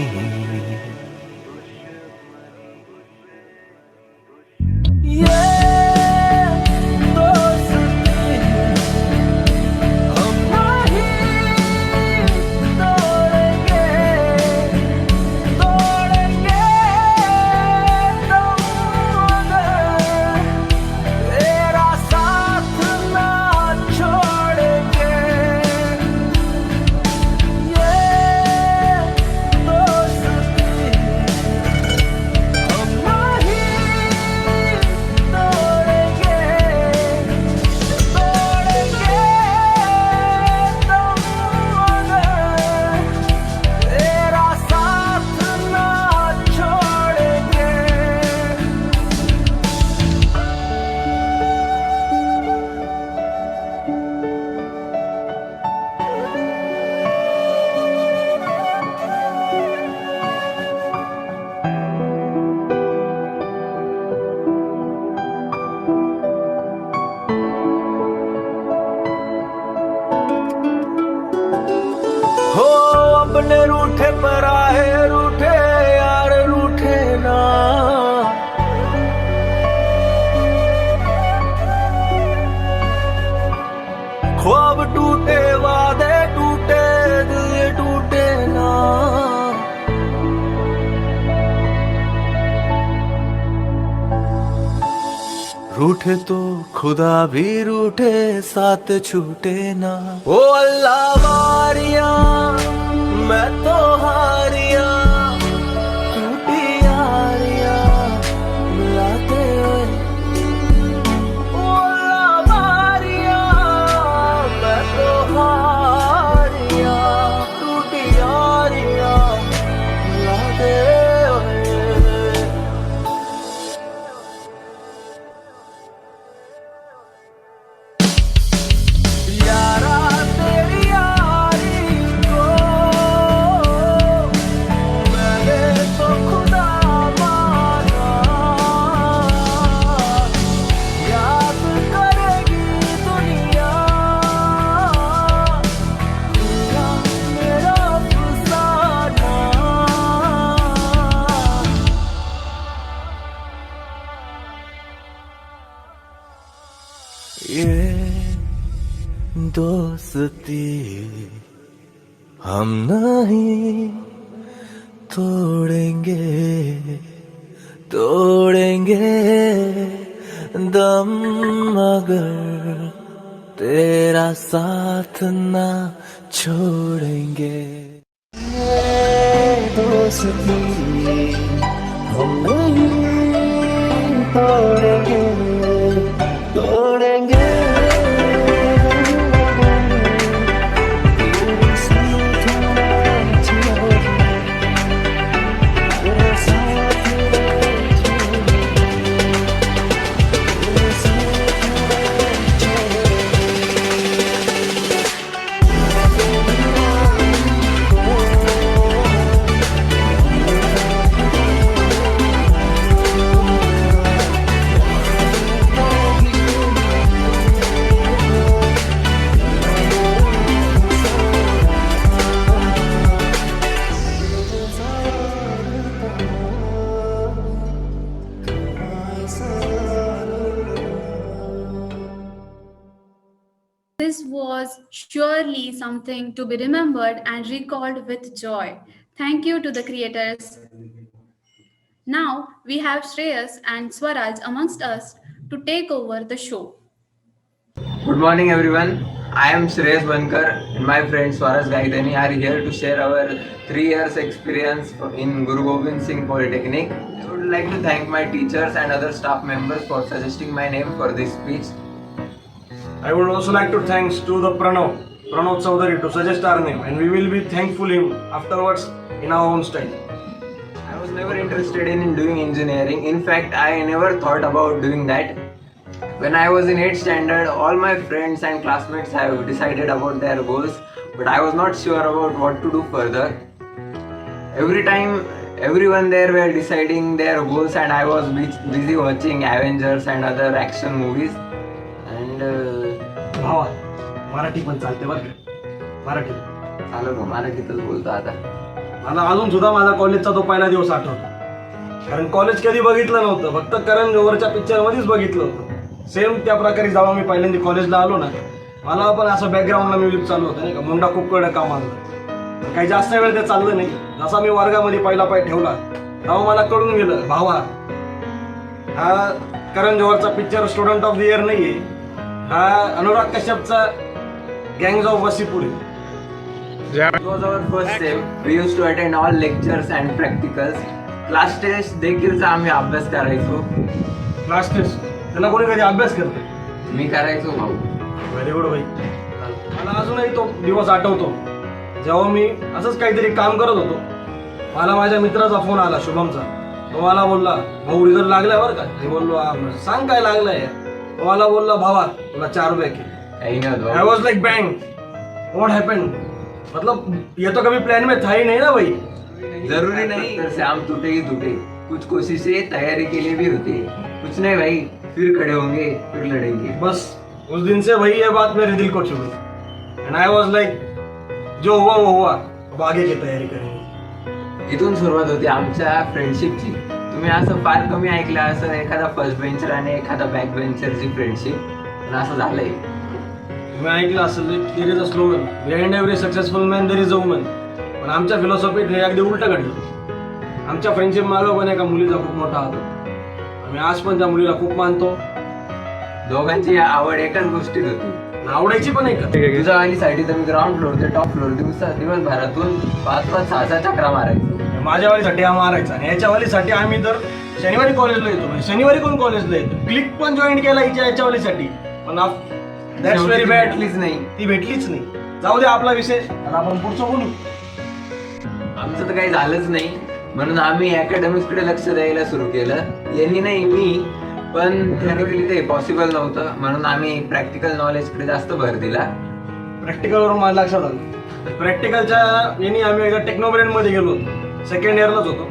ये दोस्ती हम नहीं तोड़ेंगे, अपने रूठे पराए रूठे यार रूठे ना। ख्वाब टूटे वादे टूटे दिल टूटे ना। रूठे तो खुदा भी रूठे साथ छूटे ना। ओ अल्लाह वारिया मैं तो हारिया टूटी यारिया मिलाते। ओ अल्लाह वारिया मैं तो हारिया टूटी यारिया मिलाते। यारा तेरी यारी को मैंने तो खुदा माना। याद करेगी दुनिया तेरा मेरा अफसाना। ये दोस्ती हम नहीं तोड़ेंगे तोड़ेंगे दम मगर तेरा साथ ना छोड़ेंगे। ये दोस्ती हम नहीं तोड़ेंगे तोड़ेंगे। This was surely something to be remembered and recalled with joy. Thank you to the creators. Now we have Shreyas and Swaraj amongst us to take over the show. Good morning everyone. I am Shreyas Bankar and my friend Swaraj Gaidani are here to share our 3 years experience in Guru Gobind Singh Polytechnic. I would like to thank my teachers and other staff members for suggesting my name for this speech. I would also like to thanks to the Pranav Chaudhary to suggest our name, and we will be thankful him afterwards in our own style. I was never interested in doing engineering. In fact, I never thought about doing that. When I was in 8th standard, all my friends and classmates have decided about their goals, but I was not sure about what to do further. Every time, everyone there were deciding their goals, and I was busy watching Avengers and other action movies. And भावा मराठी पण चालते बरं का. मराठी चालू मग मराठीतच बोलतो आता. मला अजून सुद्धा माझा कॉलेजचा तो पहिला दिवस आठवतो, कारण कॉलेज कधी बघितलं नव्हतं, फक्त करण जोहरच्या पिक्चर मध्येच बघितलं होतं. सेम त्या प्रकारे जेव्हा मी पहिल्यांदा कॉलेजला आलो ना, मला पण असं बॅकग्राऊंडला म्युझिक चालू होतं नाही का, मुंडा खूप कडक कामाला. काही जास्त वेळ ते चाललं नाही. जसा मी वर्गामध्ये पहिला पाय ठेवला तेव्हा मला कळून गेलं, भावा हा करण जोहरचा picture student of the year नाहीये, हा अनुराग कश्यपचा गँग्स ऑफ वसीपूर आहे. It was our first step. We used to attend all lectures and practicals. Class test देखील आम्ही अभ्यास करायचो. क्लास टेस्ट त्याला कोणी कधी अभ्यास करते? मी करायचो भाऊ. व्हेरी गुड भाई. मला अजूनही तो दिवस आठवतो जेव्हा मी असंच काहीतरी काम करत होतो. मला माझ्या मित्राचा फोन आला, शुभमचा. तो मला बोलला, भाऊ रिझल्ट लागलाय बरं का. मी बोललो सांग काय लागलाय. तो मला बोलला, भावा तुला 4 बॅक आहे. I was like bang, what happened. मतलब ये तो कभी प्लान में था ही नहीं ना भाई. जरूरी नहीं से हम टूटे ही टूटे, कुछ कोशिशें तैयारी के लिए भी होती है. कुछ नहीं भाई, फिर खड़े होंगे, फिर लड़ेंगे. बस उस दिन से वही ये बात मेरे दिल को छू गई. एंड आई वॉज लाइक जो हुआ वो हुआ, अब आगे की तयारी करेंगे. इथून सुरुवात होती आमच्या फ्रेंडशिपची. तुम्ही असं फार कमी ऐकलं असं एखादा फर्स्ट बेंचर आणि एखादा बॅक बेंचरची फ्रेंडशिप, पण असं झालंय. तुम्ही ऐकलं असेल there is a slogan, behind every successful man there is a woman. पण आमच्या फिलॉसॉफीत हे अगदी उलटं घडलं. आमच्या फ्रेंडशिप मागं पण एका मुलीचा खूप मोठा हात होता. आम्ही आज पण त्या मुलीला खूप मानतो. दोघांची आवड एकाच गोष्टीत होती, आवडायची पण एक. तुझ्या वालीसाठी तर मी ग्राउंड फ्लोर ते टॉप फ्लोर दिवसभरातून 5-5, 6-6 चक्रा मारायचो. माझ्या वालीसाठी हा मारायचा आणि याच्या वालीसाठी आम्ही तर शनिवारी कॉलेजला येतो. म्हणजे शनिवारी कोण कॉलेजला येतो. क्लिक पण जॉईन केला याच्या वालीसाठी, पण दॅट्स व्हेरी बॅड. ती भेटलीच नाही. जाऊ दे आपला विषय, आता आपण पुढचं बोलू. आमचं तर काही झालंच नाही, म्हणून आम्ही अकॅडमिक्सकडे लक्ष द्यायला सुरू केलं. यांनी नाही मी, पण थेरिटिकली ते पॉसिबल नव्हतं, म्हणून आम्ही प्रॅक्टिकल नॉलेजकडे जास्त भर दिला. प्रॅक्टिकलवरून मला लक्षात आलं, प्रॅक्टिकलच्या यांनी आम्ही एकदा टेक्नोब्रेनमध्ये गेलो होतो. सेकंड इयरलाच होतो.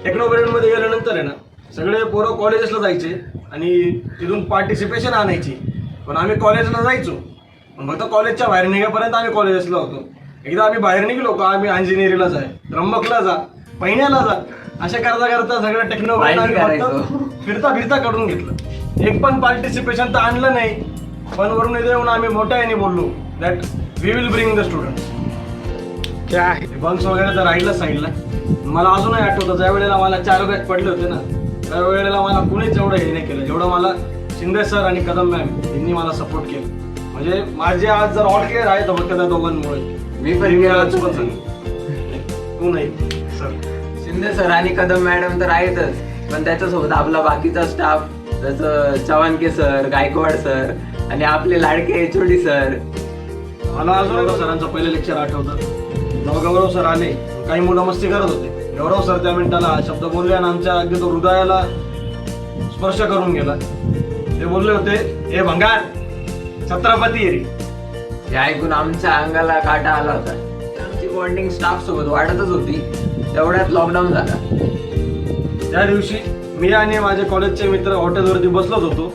टेक्नोब्रेनमध्ये गेल्यानंतर आहे ना, सगळे पोरं कॉलेजेसला जायचे आणि तिथून पार्टिसिपेशन आणायची. पण आम्ही कॉलेजला जायचो, पण फक्त कॉलेजच्या बाहेर निघेपर्यंत आम्ही कॉलेजेसला होतो. एकदा आम्ही बाहेर निघलो का आम्ही इंजिनिअरिंगला जाय, त्र्यंबकला जा, पहिण्याला जा, अशा करता करता सगळं टेक्नोब्रेन फिरता फिरता काढून घेतलं. एक पण पार्टिसिपेशन तर आणलं नाही, पण वरून येऊन आम्ही मोठ्या याने बोललो that we will bring the students. क्या आहे बंक्स वगैरे तर राहिलं साईडला. मला अजूनही आठवतं ज्या वेळेला मला 4 बॅच पडले होते ना, त्या वेळेला मला कुणीच एवढं हे नाही केलं जेवढं मला शिंदे सर आणि कदम मॅम यांनी मला सपोर्ट केलं. म्हणजे माझे आज जर ऑल क्लिअर आहे तर फक्त त्या दोघांमुळे. मी पण आज पण सांग तू नाही सर, शिंदे सर आणि कदम मॅडम तर आहेतच, पण त्याच्यासोबत आपला बाकीचा स्टाफ जसं चव्हाणके सर, गायकवाड सर आणि आपले लाडके HOD सर. मला अजून सरांचं पहिलं लेक्चर आठवतं. जेव्हा गौरव सर आले, काही मुलं मस्ती करत होते. गौरव सर त्या मिनिटाला हा शब्द बोलले आणि आमच्या अगदी तो हृदयाला स्पर्श करून गेला. ते बोलले होते, हे भंगार छत्रपती रे. हे ऐकून आमच्या अंगाला काटा आला होता. आमची बॉन्डिंग स्टाफ सोबत वाढतच होती. तेवढ्यात लॉकडाऊन झाला. त्या दिवशी मी आणि माझे कॉलेजचे मित्र हॉटेलवरती बसलोच होतो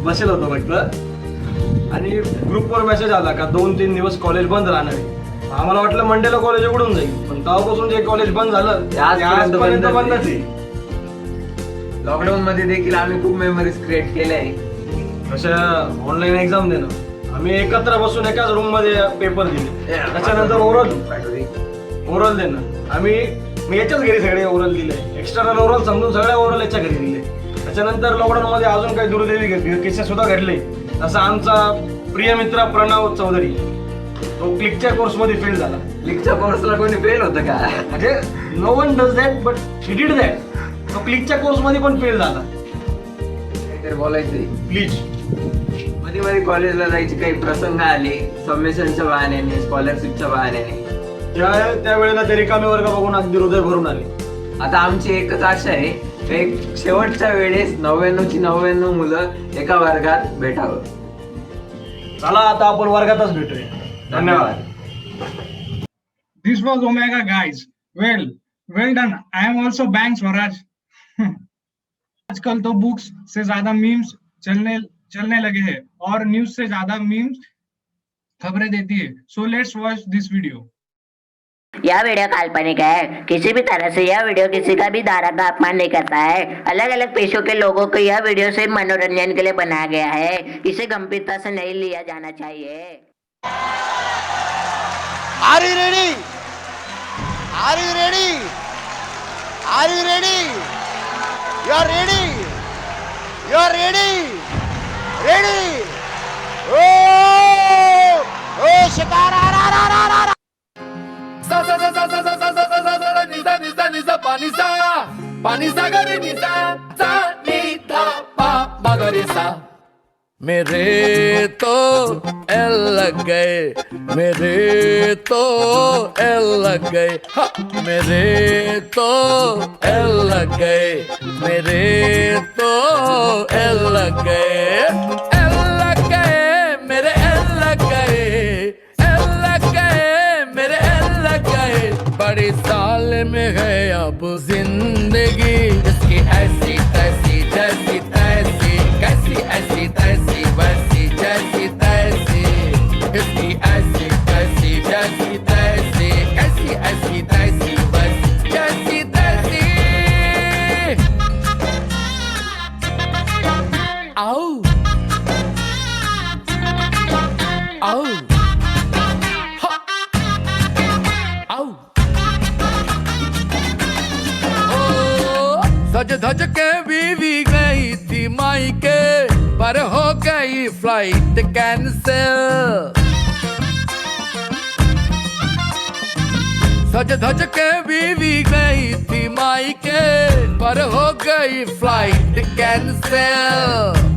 बसेल होतो फक्त, आणि ग्रुपवर मेसेज आला का 2-3 दिवस कॉलेज बंद राहणार आहे. आम्हाला वाटलं मंडेला कॉलेज उघडून जाईल, पण तेव्हापासून जे कॉलेज बंद झालं ते आजपर्यंत बंदच आहे. लॉकडाऊन मध्ये देखील आम्ही खूप मेमरीज क्रिएट केल्या आहे. तशा ऑनलाईन एक्झाम देणं, आम्ही एकत्र बसून एकाच रूम मध्ये पेपर दिले. त्याच्यानंतर ओरल देणं, मी याच्याच घरी सगळे ओरल दिले. एक्सटर्नल ओरल समजून सगळ्या ओरल याच्या घरी दिले. त्याच्यानंतर लॉकडाऊन मध्ये अजून काही दुर्दैवी केसेस सुद्धा घडले. तसा आमचा प्रिय मित्र प्रणव चौधरी, तो क्लिकच्या कोर्स मध्ये फेल झाला. क्लिकच्या कोर्सला कोणी फेल होतं का? म्हणजे no one does that but he did that. तो क्लिकच्या कोर्स मध्ये पण फेल झाला. काहीतरी बोलायचं प्लीज. मध्ये मध्ये कॉलेजला जायचे काही प्रसंग आले, सबमिशनच्या बहाण्याने, स्कॉलरशिपच्या बहाण्याने, त्या वेळेला ते रिकामे वर्ग बघून अगदी हृदय भरून आले. आता आमची एकच आशा आहे, एक शेवटच्या वेळेस 99ची 99 मुलं एका वर्गात भेटावं. चला आता आपण वर्गातच भेटूया. धन्यवाद. This was Omega, guys. Well done. I am also Bang Swaraj. आजकल तो बुक्स से ज्यादा मीम्स चलने लगे हैं और न्यूज से ज्यादा मीम्स खबरें देती है. So let's watch this video. यह वीडियो काल्पनिक है. किसी भी तरह से यह वीडियो किसी का भी धारा का अपमान नहीं करता है. अलग अलग पेशों के लोगों को यह वीडियो सिर्फ मनोरंजन के लिए बनाया गया है. इसे गंभीरता से नहीं लिया जाना चाहिए. Are you ready? Are you ready? Are you ready? You are ready? You are ready? Ready? Oh! Oh, shikara! Ra ra ra ra ra! Sa sa sa sa sa sa sa sa sa sa sa nisa nisa nisa panisa panisa gari nisa sa nita pa magari sa. मेरे तो L लग गए, मेरे तो L लग गए, मेरे तो एल लग गए, मेरे तो एल लग गए, एल लग गए, मेरे एल लग गए, एल लग गए, मेरे एल लग गए. बड़ी साल में है अब जिंदगी, इसकी ऐसी तैसी जैसी तैसी, कैसी ऐसी तैसी वैसी जैसी तैसी, इसकी ऐसी तैसी जैसी आओ हा आओ ओ सज धज के बीवी गई थी मायके पर हो गई फ्लाइट कैंसिल सज धज के बीवी गई थी मायके पर हो गई फ्लाइट कैंसिल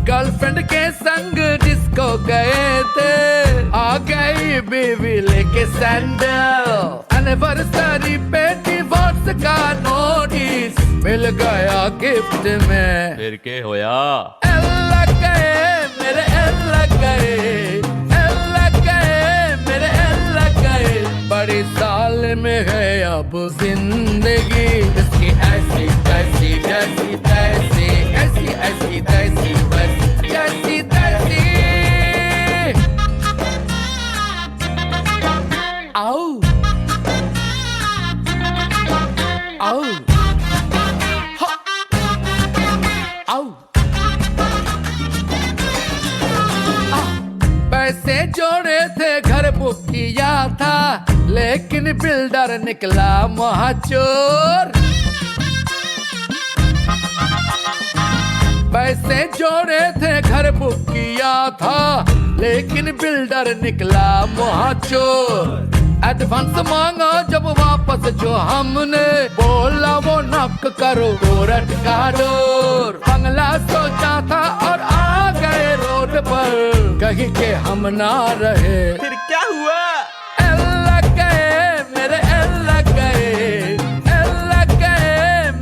गर्लफ्रेंड के संग डिस्को गए थे आ गई बीवी लेके सैंडल एनिवर्सरी पे डिवोर्स का नोटिस मिल गया गिफ्ट में फिर के होया एल गए मेरे एल गए मेरे एल गए बड़ी साल में है अब जिंदगी इसकी ऐसी तैसी जैसी तैसी ऐसी ऐसी तैसी वैसी जैसी तैसी आओ आओ हा आओ पैसे जोड़े थे घर बुक किया था लेकिन बिल्डर निकला महाचोर पैसे जोड़े थे घर बुक किया था लेकिन बिल्डर निकला महाचोर एडवांस मांगा जब वापस जो हमने बोला वो नक करो कोरट का डोर बंगला सोचा था और आ गए रोड पर कहीं के हम ना रहे फिर क्या हुआ एल गए मेरे एल गए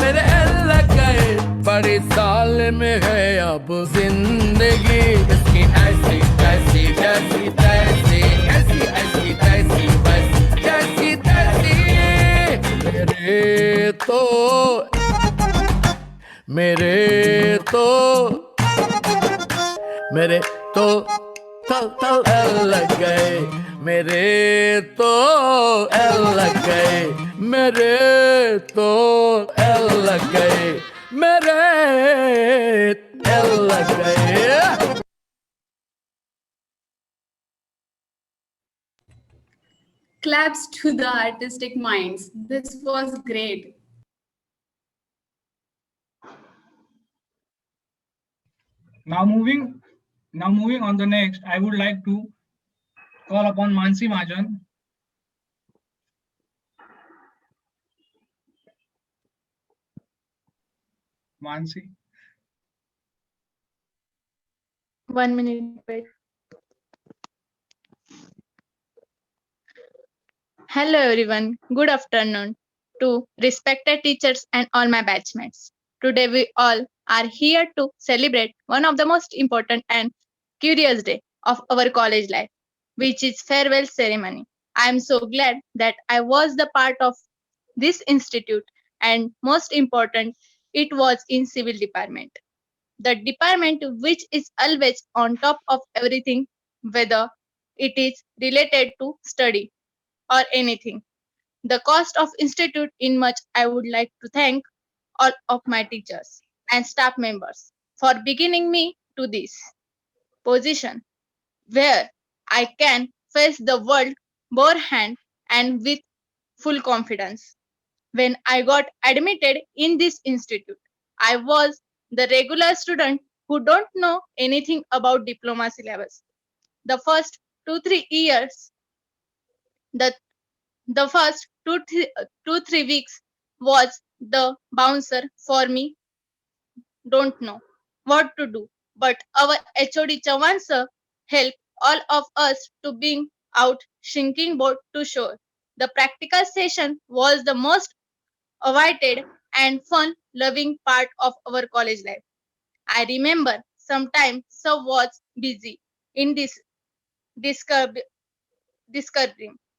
मेरे एल गए बड़ी साल में है अब जिंदगी इसकी ऐसी तैसी जैसी तैसी ऐसी ऐसी तैसी बस जैसी तैसी मेरे तो तल लग गए मेरे तो एल लग गए मेरे तो एल लग गए मेरे एल लग गए Claps to the artistic minds. This was great. Now moving on the next, I would like to call upon Mansi Majan. Mansi. 1 minute, wait. Hello everyone, good afternoon to respected teachers and all my batchmates. Today we all are here to celebrate one of the most important and curious day of our college life, which is farewell ceremony. I am so glad that I was the part of this institute and most important, it was in civil department. The department which is always on top of everything, whether it is related to study or anything. The cost of institute in much I would like to thank all of my teachers and staff members for beginning me to this position where I can face the world barehand and with full confidence. When I got admitted in this institute, I was the regular student who don't know anything about diploma syllabus. The first 2-3 years, the first 2-3 weeks was the bouncer for me. Don't know what to do, but our HOD Chavan sir helped all of us to bring out shrinking board to shore. The practical session was the most awaited and fun-loving part of our college life. I remember sometimes sir was busy in this discussing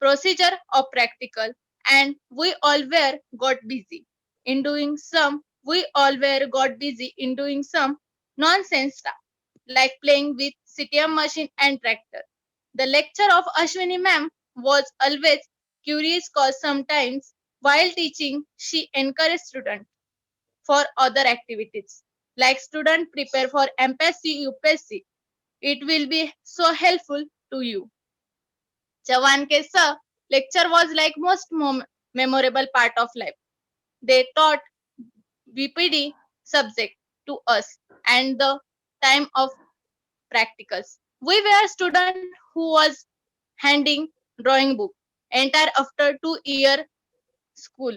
procedure of practical, and we all were got busy in doing some nonsense stuff like playing with CTM machine and tractor. The lecture of Ashwini ma'am was always curious cause sometimes while teaching she encouraged students for other activities like student prepare for MPSC UPSC. It will be so helpful to you. Chawanke sir lecture was like most memorable part of life. They taught BPD subject to us and the time of practicals. We were student who was handing drawing book entire after 2 year school.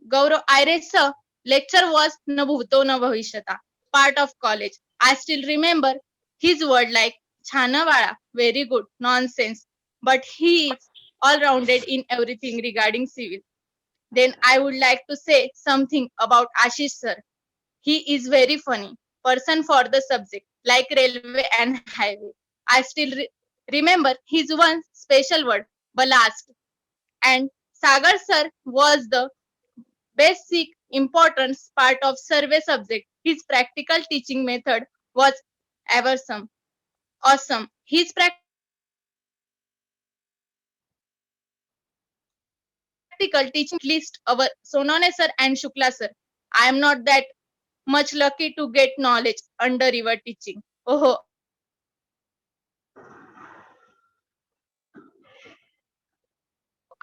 Gaurav Aire sir lecture was na bhuto na bhavishyata, part of college. I still remember his word like Chhanawala, very good, nonsense, but he is all-rounded in everything regarding civil. Then I would like to say something about Ashish sir. He is very funny person for the subject like railway and highway. I still remember his one special word, ballast. And Sagar sir was the basic importance part of survey subject. His practical teaching method was awesome. His practical teaching list our Sonone sir and Shukla sir. I am not that much lucky to get knowledge under your teaching. Oh,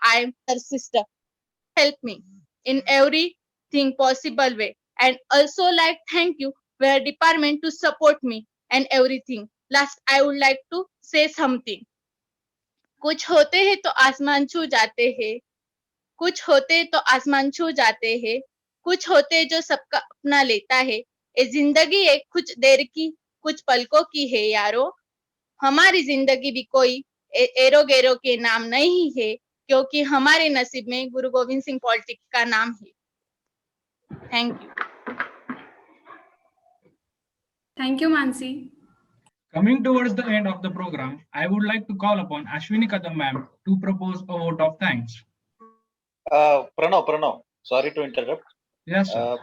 I am her sister. Help me in everything possible way. And also like thank you where department to support me and everything. Last I would like to say something. कुछ होते हैं तो आसमान छू जाते हैं, कुछ होते तो आसमान छू जाते हैं, कुछ होते जो सबका अपना लेता है. ये जिंदगी एक कुछ देर की कुछ पलकों की है यारो. हमारी जिंदगी भी कोई एरो गेरो के नाम नहीं है, क्योंकि हमारे नसीब में गुरु गोविंद सिंह पॉलिटिक का नाम है. Thank you. Thank you, Mansi. Coming towards the end of the program, I would like to call upon Ashwini Kadam ma'am to propose a vote of thanks. Pranav sorry to interrupt. Yes, sir.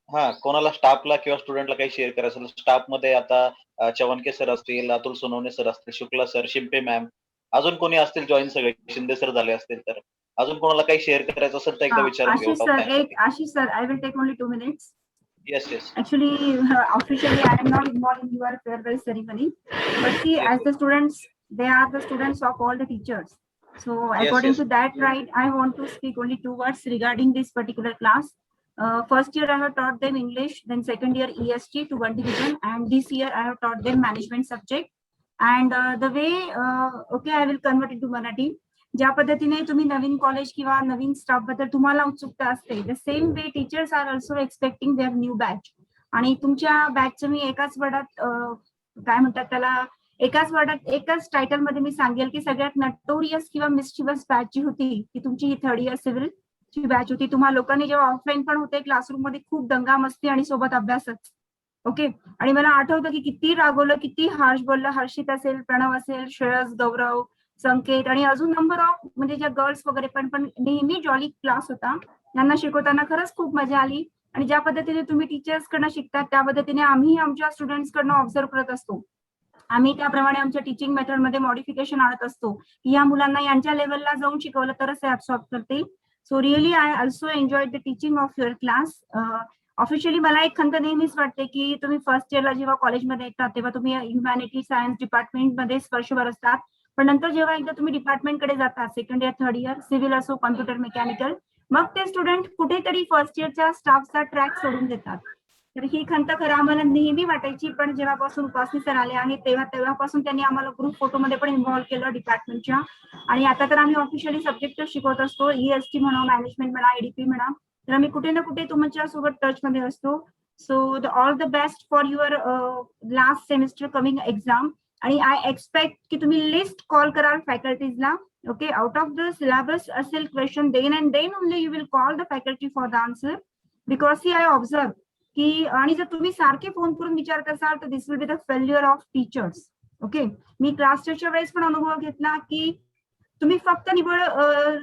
हा, कोणाला स्टाफला किंवा स्टुडंटला काही share करायचं staff मध्ये आता चवनके sir असतील, Atul Sonawane sir असतील, शुक्ला सर, शिंपे मॅम, अजून कोणी असतील जॉईन सगळे शिंदे सर झाले असतील, तर अजून कोणाला काही शेअर करायचं असेल तर एकदा विचारून घेऊ. Ashish sir, I will take only 2 minutes. Yes. Actually, officially, I am not involved in your farewell ceremony. But see, Yes, as the students, they are the students of all the teachers. So according to that, right, I want to speak only 2 words regarding this particular class. First year, I have taught them English. Then second year, EST to 1 division. And this year, I have taught them management subject. And the way, okay, I will convert it to Marathi. ज्या पद्धतीने तुम्ही नवीन college किंवा नवीन staff बद्दल तुम्हाला उत्सुकता असते, the same way teachers are also expecting their new batch. आणि तुमच्या बॅचचं मी एकाच वर्डात काय म्हणतात त्याला, एकाच टायटल मध्ये मी सांगेल की सगळ्यात नटोरियस किंवा मिस्चिवस बॅच जी होती ती तुमची ही 3rd इयर सिव्हिल ची बॅच होती. तुम्हा लोकांनी जेव्हा ऑफलाईन पण होते क्लासरूम मध्ये खूप दंगा मस्ती आणि सोबत अभ्यासच. ओके. आणि मला आठवतं की किती रागवलं, किती हार्श बोललं, हर्षित असेल, प्रणव असेल, श्रेयस, गौरव, संकेत आणि अजून नंबर ऑफ म्हणजे ज्या गर्ल्स वगैरे पण नेहमी जॉली क्लास होता. यांना शिकवताना खरंच खूप मजा आली. आणि ज्या पद्धतीने तुम्ही टीचर्स कडनं शिकतात त्या पद्धतीने आम्ही आमच्या स्टुडंट्स कडनं ऑब्झर्व करत असतो. आम्ही त्याप्रमाणे आमच्या टीचिंग मेथड मध्ये मॉडिफिकेशन आणत असतो की या मुलांना यांच्या लेवलला जाऊन शिकवलं तरच ते ऍब्सॉर्ब करतील. So really I also enjoy the teaching of your class. Officially मला एक खंत नेहमीच वाटते की तुम्ही फर्स्ट इयरला जेव्हा कॉलेजमध्ये येतात तेव्हा तुम्ही ह्युमॅनिटी सायन्स डिपार्टमेंटमध्ये स्पर्शवर असतात, पण नंतर जेव्हा एकदा तुम्ही डिपार्टमेंटकडे जाता, second year, 3rd year, civil असो, कॉम्प्युटर, मेकॅनिकल, मग ते स्टुडंट कुठेतरी फर्स्ट इयरच्या स्टाफचा ट्रॅक सोडून देतात. तर ही खंत खरं आम्हाला नेहमी वाटायची, पण जेव्हापासून उपासनी सर आले आणि तेव्हापासून त्यांनी आम्हाला ग्रुप फोटोमध्ये पण इन्व्हॉल्व्ह केलं डिपार्टमेंटच्या. आणि आता तर आम्ही ऑफिशियली सब्जेक्ट शिकवत असतो, EST म्हणा, मॅनेजमेंट म्हणा, EDP म्हणा, तर आम्ही कुठे ना कुठे तुमच्या सोबत टच मध्ये असतो. So all the best for your last semester coming exam. आणि आय एक्सपेक्ट की तुम्ही लिस्ट कॉल कराल फॅकल्टीजला. Okay, out of the syllabus असेल question, then and then only you will call the faculty for the answer. Because see I observe की, आणि जर तुम्ही सारखे फोन करून विचारत असाल तर this will be the failure of teachers. Okay, मी क्लास टेस्टच्या वेळेस पण अनुभव घेतला की तुम्ही फक्त निवड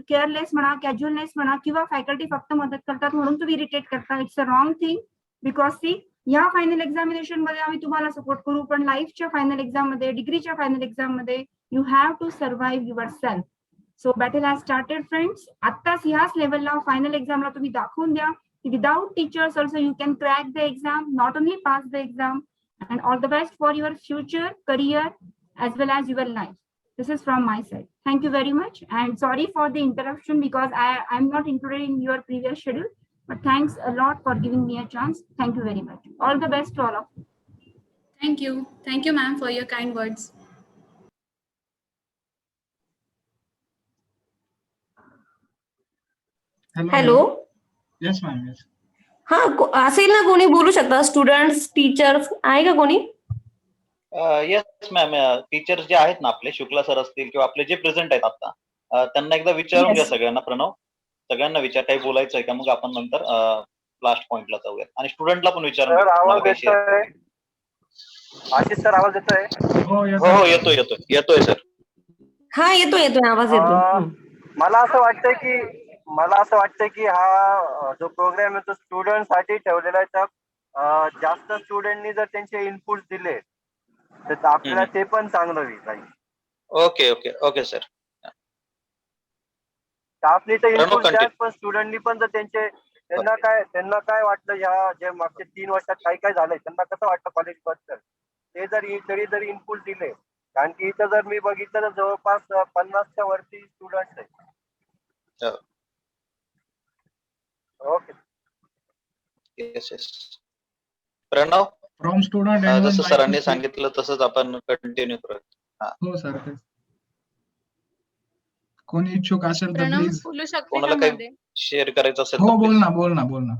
केअरलेस म्हणा, कॅज्युअलनेस म्हणा, किंवा फॅकल्टी फक्त मदत करतात म्हणून तुम्ही इरिटेट करता. It's a wrong thing. Because see, या फायनल एक्झामिनेशन मध्ये आम्ही तुम्हाला सपोर्ट करू, पण लाईफच्या फायनल एक्झाम मध्ये, डिग्रीच्या फायनल एक्झाम मध्ये you have to survive yourself. So battle has started friends. आत्ताच ह्याच लेवलला फायनल एक्झामला तुम्ही दाखवून द्या की without teachers also you can crack the exam, not only pass the exam. And all the best for your future career as well as your life. This is from my side. Thank you very much. And sorry for the interruption because I'm not included in your previous schedule. But thanks a lot for giving me a chance. Thank you very much. All the best to all of you. Thank you. Thank you, ma'am, for your kind words. Hello. Yes ma'am. Yes. हा असेल ना कोणी बोलू शकता, students, teachers आहे का कोणी? Yes ma'am, teachers जे आहेत ना आपले, शुक्ला सर असतील किंवा आपले जे प्रेझेंट आहेत आता, त्यांना एकदा विचारून घ्या सगळ्यांना. प्रणव, सगळ्यांना विचार, काही बोलायचं आहे का? मग आपण नंतर लास्ट पॉइंटला जाऊया. आणि स्टुडंटला पण विचारून सर, आवाज घ्या. येतोय? आशिष सर, आवाज येतोय? हो, येतोय सर. हा येतोय आवाज येतोय. मला असं वाटतंय की हा जो प्रोग्राम आहे तो स्टुडंट साठी ठेवलेला आहे. तर जास्त स्टुडंटनी जर त्यांचे इनपुट दिले तर आपल्याला ते पण चांगलं होईल. Okay sir. स्टाफनी तर इनपुट द्या, पण स्टुडंटनी पण जर त्यांना काय वाटलं, ह्या जे मागच्या 3 वर्षात काय झालंय, त्यांना कसं वाटतं कॉलेज बद्दल, ते जर इनपुट दिले. कारण की इथं जर मी बघितलं तर जवळपास 50च्या वरती स्टुडंट आहेत. Okay. Yes. Pranav, from student जसं सरांनी सांगितलं तसंच आपण कंटिन्यू करूया. हो सर. कोणी इच्छुक असेल तर प्रणव प्लीज. बोलू शकते कोणाला का काही मध्ये? शेअर करायचं असेल हो, तर बोल ना.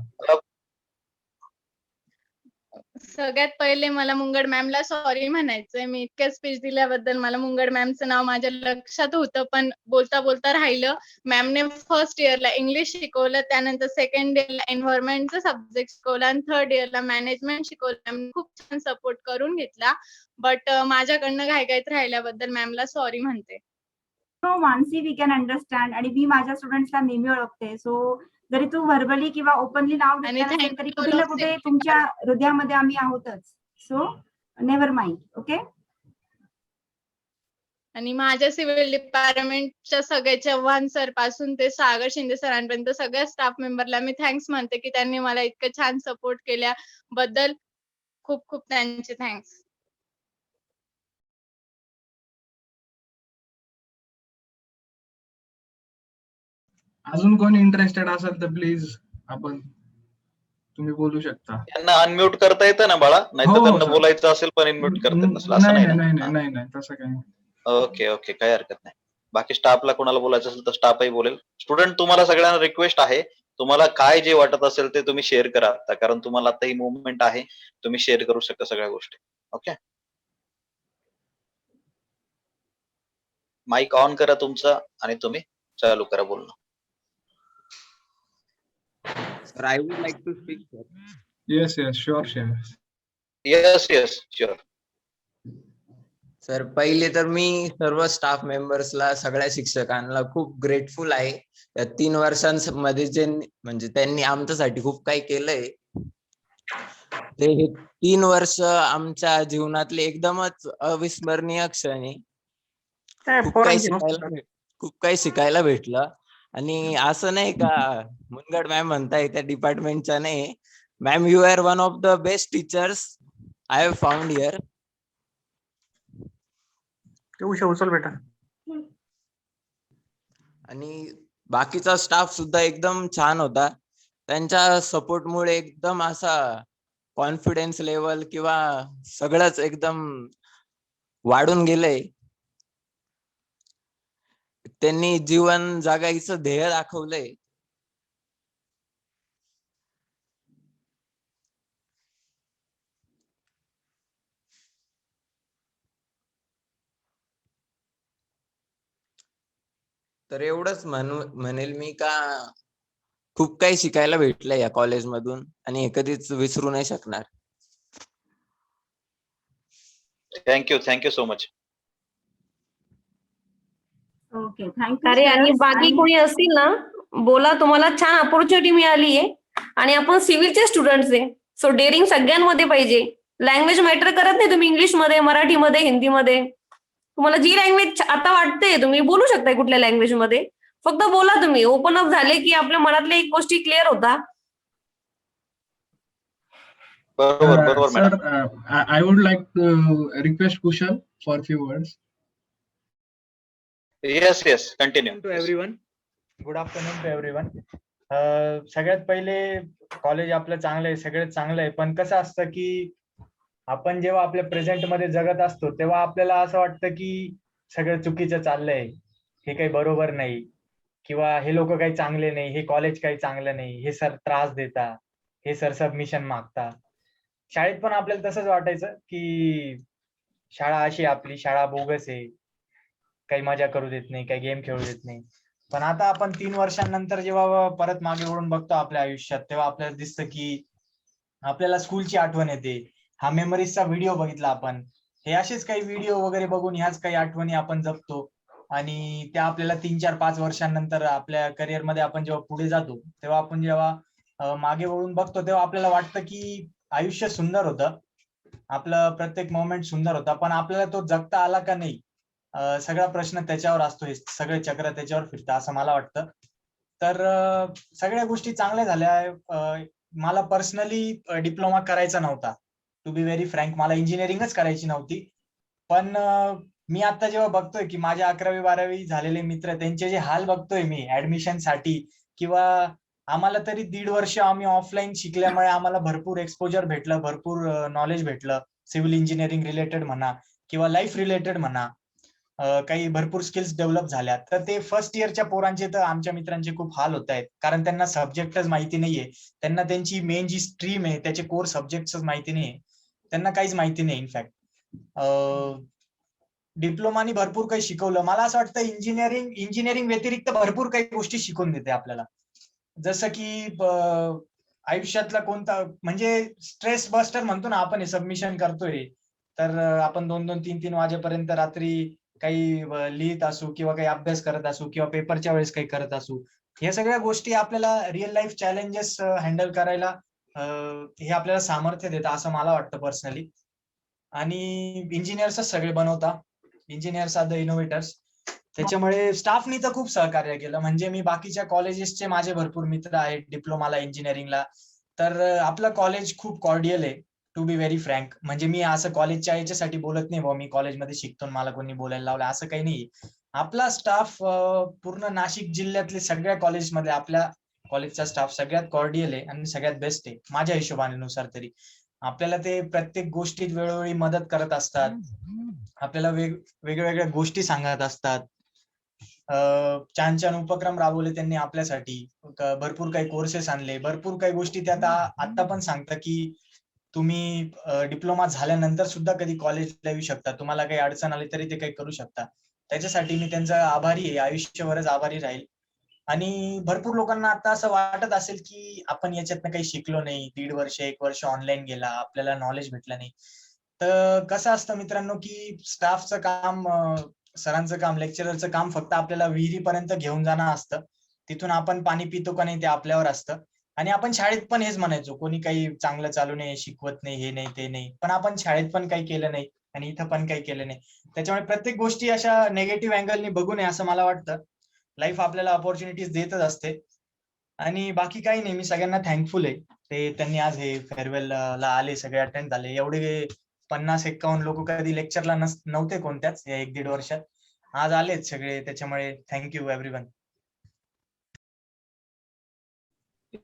सगळ्यात पहिले मला मुंगड मॅमला सॉरी म्हणायचंय. मी इतक्या स्पीच दिल्याबद्दल. मला मुंगड मॅमचं नाव माझ्या लक्षात होतं, पण बोलता बोलता राहिलं. मॅमने फर्स्ट इयरला इंग्लिश शिकवलं, त्यानंतर सेकंड इयरला एन्व्हायरमेंटचा सब्जेक्ट शिकवला आणि थर्ड इयरला मॅनेजमेंट शिकवलं. मॅमने खूप छान सपोर्ट करून घेतला. बट माझ्याकडनं घाईघाईत राहिल्याबद्दल मॅमला सॉरी म्हणते. Mansi, we can understand. आणि मी माझ्या स्टुडंट्सला नेहमी ओळखते. सो जरी तू व्हर्बली किंवा ओपनली नाव घेतलं नसेल तरी कुठे ना कुठे तुमच्या हृदयामध्ये आम्ही आहोतच. So never mind. ओके. आणि माझ्या सिव्हिल डिपार्टमेंटच्या सगळ्या चव्हाण सर पासून ते सागर शिंदे सरांपर्यंत सगळ्या स्टाफ मेंबरला मी थँक्स म्हणते की त्यांनी मला इतकं छान सपोर्ट केल्याबद्दल. खूप खूप त्यांचे थँक्स. अजून कोणी इंटरेस्टेड असेल तर प्लीज तुम्ही बोलू शकता. त्यांना अनम्यूट करता येतं ना बाळा? नाही तर त्यांना बोलायचं असेल पण अनम्यूट करता येत नसेल असं नाही, तसं काही नाही. ओके, काही हरकत नाही. बाकी स्टाफला कोणाला बोलायचं असेल तर स्टाफही बोलेल. स्टुडंट, तुम्हाला सगळ्यांना रिक्वेस्ट आहे, तुम्हाला काय जे वाटत असेल ते तुम्ही शेअर करा आता, कारण तुम्हाला आता ही मुवमेंट आहे, तुम्ही शेअर करू शकता सगळ्या गोष्टी. ओके. माईक ऑन करा तुमचा आणि तुम्ही चालू करा बोलणं. Sir, I would like to speak, sir. Yes, sure. Yes, sure. Sir, पहिले तर मी सर्व स्टाफ मेंबर्सला, सगळ्या शिक्षकांना खूप ग्रेटफुल आहे. या 3 वर्षांमध्ये म्हणजे त्यांनी आमच्यासाठी खूप काही केलंय. ते हे 3 वर्ष आमच्या जीवनातले एकदमच अविस्मरणीय क्षण आहे. खूप काही शिकायला भेटलं. आणि असं नाही का मुनगड मॅम म्हणताय त्या डिपार्टमेंटच्या नाही. Ma'am, you are one of the best teachers I have found here. उचल बेटा. आणि बाकीचा स्टाफ सुद्धा एकदम छान होता. त्यांच्या सपोर्टमुळे एकदम असा कॉन्फिडन्स लेवल किंवा सगळंच एकदम वाढून गेलंय. त्यांनी जीवन जगायचं ध्येय दाखवलंय. तर एवढंच म्हणेल मी का खूप काही शिकायला भेटलं या कॉलेजमधून आणि हे कधीच विसरू नाही शकणार. Thank you so much. Okay, thank you. अरे, आणि बाकी कोणी असतील ना बोला. तुम्हाला छान अपॉर्च्युनिटी मिळाली आहे आणि आपण सिव्हिलचे स्टुडंट्स आहे. सो डेअरिंग सगळ्यांमध्ये पाहिजे. लँग्वेज मॅटर करत नाही. तुम्ही इंग्लिशमध्ये, मराठीमध्ये, हिंदीमध्ये, तुम्हाला जी लँग्वेज आता वाटते तुम्ही बोलू शकताय. कुठल्या लँग्वेज मध्ये फक्त बोला. तुम्ही ओपन अप झाले की आपल्या मनातल्या एक गोष्टी क्लिअर होता. बरोबर Sir, I would like to request Kushal for a few words. Yes, continue. To everyone. Good afternoon to everyone. सगळ्यात पहिले कॉलेज आपलं चांगलं आहे, सगळ्यात चांगलं आहे. पण कसं असतं की आपण जेव्हा आपल्या प्रेझेंट मध्ये जगत असतो तेव्हा आपल्याला असं वाटतं की सगळं चुकीचं चाललंय, हे काही बरोबर नाही, किंवा हे लोक काही चांगले नाही, हे कॉलेज काही चांगलं नाही, हे सर त्रास देता, हे सर सबमिशन मागता. शाळेत पण आपल्याला तसंच वाटायचं की शाळा अशी आपली शाळा बोगस आहे, काही मजा करू देत नाही, काही गेम खेळू देत नाही. पण आता आपण 3 वर्षांनंतर जेव्हा परत मागे वळून बघतो आपल्या आयुष्यात, तेव्हा आपल्याला दिसतं की आपल्याला स्कूलची आठवण येते. हा मेमरीजचा व्हिडिओ बघितला आपण, हे असेच काही व्हिडिओ वगैरे बघून ह्याच काही आठवणी आपण जपतो. आणि त्या आपल्याला 3, 4, 5 वर्षांनंतर आपल्या करिअर मध्ये आपण जेव्हा पुढे जातो तेव्हा आपण जेव्हा मागे वळून बघतो तेव्हा आपल्याला वाटतं की आयुष्य सुंदर होतं, आपलं प्रत्येक मोमेंट सुंदर होता, पण आपल्याला तो जगता आला का नाही, सगळा प्रश्न त्याच्यावर असतो. हे सगळे चक्र त्याच्यावर फिरतं असं मला वाटतं. तर सगळ्या गोष्टी चांगल्या झाल्या. मला पर्सनली डिप्लोमा करायचा नव्हता, टू बी व्हेरी फ्रँक. मला इंजिनिअरिंगच करायची नव्हती. पण मी आता जेव्हा बघतोय की माझ्या 11वी-12वी झालेले मित्र, त्यांचे जे हाल बघतोय मी ऍडमिशन साठी, किंवा आम्हाला तरी 1.5 वर्ष आम्ही ऑफलाईन शिकल्यामुळे आम्हाला भरपूर एक्सपोजर भेटलं, भरपूर नॉलेज भेटलं, सिव्हिल इंजिनिअरिंग रिलेटेड म्हणा किंवा लाईफ रिलेटेड म्हणा. काही भरपूर स्किल्स डेव्हलप झाल्या. तर ते फर्स्ट इयरच्या पोरांचे, तर आमच्या मित्रांचे खूप हाल होत आहेत, कारण त्यांना सब्जेक्टच माहिती नाहीये. त्यांना त्यांची मेन जी स्ट्रीम आहे त्याचे कोर सब्जेक्टच माहिती नाहीये, त्यांना काहीच माहिती नाही. इनफॅक्ट डिप्लोमानी भरपूर काही शिकवलं. मला असं वाटतं इंजिनिअरिंग व्यतिरिक्त भरपूर काही गोष्टी शिकवून देते आपल्याला. जसं की आयुष्यातला कोणता म्हणजे स्ट्रेस बस्टर म्हणतो ना आपण, हे सबमिशन करतोय तर आपण 2-2, 3-3 वाजेपर्यंत रात्री काही लिहित असू किंवा काही अभ्यास करत असू किंवा पेपरच्या वेळेस काही करत असू, ह्या सगळ्या गोष्टी आपल्याला रिअल लाईफ चॅलेंजेस हँडल करायला हे आपल्याला सामर्थ्य देतं असं मला वाटतं पर्सनली. आणि इंजिनियर्सच सगळे बनवता, इंजिनियर्स आर द इनोव्हेटर्स. त्याच्यामुळे स्टाफनी तर खूप सहकार्य केलं. म्हणजे मी बाकीच्या कॉलेजेसचे माझे भरपूर मित्र आहेत डिप्लोमाला, इंजिनिअरिंगला, तर आपलं कॉलेज खूप कॉर्डियल आहे, टू बी व्हेरी फ्रँक. म्हणजे मी असं कॉलेजच्या याच्यासाठी बोलत नाही, मी कॉलेजमध्ये शिकतो मला कोणी बोलायला लावलं असं काही नाही. आपला स्टाफ पूर्ण नाशिक जिल्ह्यातले सगळ्या कॉलेजमध्ये आपल्या कॉलेजचा स्टाफ सगळ्यात कॉर्डियल आहे आणि सगळ्यात बेस्ट आहे माझ्या हिशोबानुसार तरी. आपल्याला ते प्रत्येक गोष्टीत वेळोवेळी मदत करत असतात, आपल्याला वेगवेगळ्या गोष्टी सांगत असतात. छान छान उपक्रम राबवले त्यांनी आपल्यासाठी, भरपूर काही कोर्सेस आणले, भरपूर काही गोष्टी त्यात आता पण सांगतात की तुम्ही डिप्लोमा झाल्यानंतर सुद्धा कधी कॉलेजला येऊ शकता, तुम्हाला काही अडचण आली तरी ते काही करू शकता. त्याच्यासाठी मी त्यांचा आभारी आहे, आयुष्यभरच आभारी राहील. आणि भरपूर लोकांना आता असं वाटत असेल की आपण याच्यातनं काही शिकलो नाही, 1.5 वर्ष 1 वर्ष ऑनलाईन गेला, आपल्याला नॉलेज भेटलं नाही. तर कसं असतं मित्रांनो की स्टाफचं काम, सरांचं काम, लेक्चररचं काम फक्त आपल्याला विहिरीपर्यंत घेऊन जाणं असतं. तिथून आपण पाणी पितो का नाही ते आपल्यावर असतं. आणि आपण शाळेत पण हेच म्हणायचो, कोणी काही चांगलं चालू नाही, शिकवत नाही, हे नाही ते नाही. पण आपण शाळेत पण काही केलं नाही आणि इथं पण काही केलं नाही. त्याच्यामुळे प्रत्येक गोष्टी अशा निगेटिव्ह अँगलनी बघू नये असं मला वाटतं. लाईफ आपल्याला अपॉर्च्युनिटीज देतच असते. आणि बाकी काही नाही, मी सगळ्यांना थँकफुल आहे. ते त्यांनी आज हे फेअरवेल ला आले, सगळे अटेंड झाले. एवढे 50-51 लोक कधी लेक्चरला नव्हते कोणत्याच या 1-1.5 वर्षात, आज आलेत सगळे. त्याच्यामुळे thank you everyone.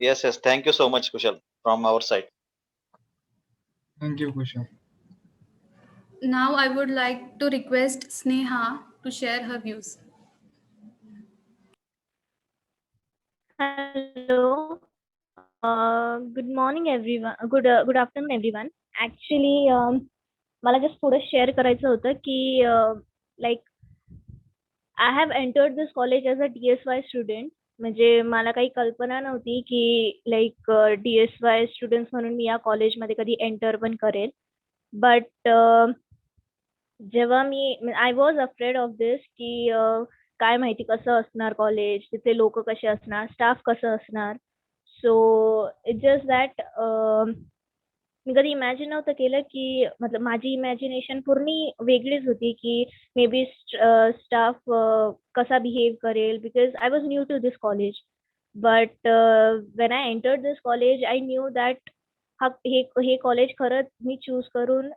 Yes, thank you so much, Kushal, from our side. Thank you, Kushal. Now I would like to request Sneha to share her views. Hello. Good morning, everyone. Good afternoon, everyone. Actually, मला just थोडं share करायचं होतं की like I have entered this college as a DSY student. म्हणजे मला काही कल्पना नव्हती की लाईक DSY स्टुडंट्स म्हणून मी या कॉलेजमध्ये कधी एंटर पण करेल. बट जेव्हा मी आय वॉज अफ्रेड ऑफ दिस की काय माहिती कसं असणार कॉलेज, तिथे लोक कसे असणार, स्टाफ कसं असणार. सो इट्स जस्ट दॅट मी कधी इमॅजिन नव्हतं केलं की मतलब माझी इमॅजिनेशन पूर्ण वेगळीच होती की मे बी स्टाफ कसा बिहेव करेल, because I was new to this college. But when I entered this college I knew that हे कॉलेज खरंच मी चूज करून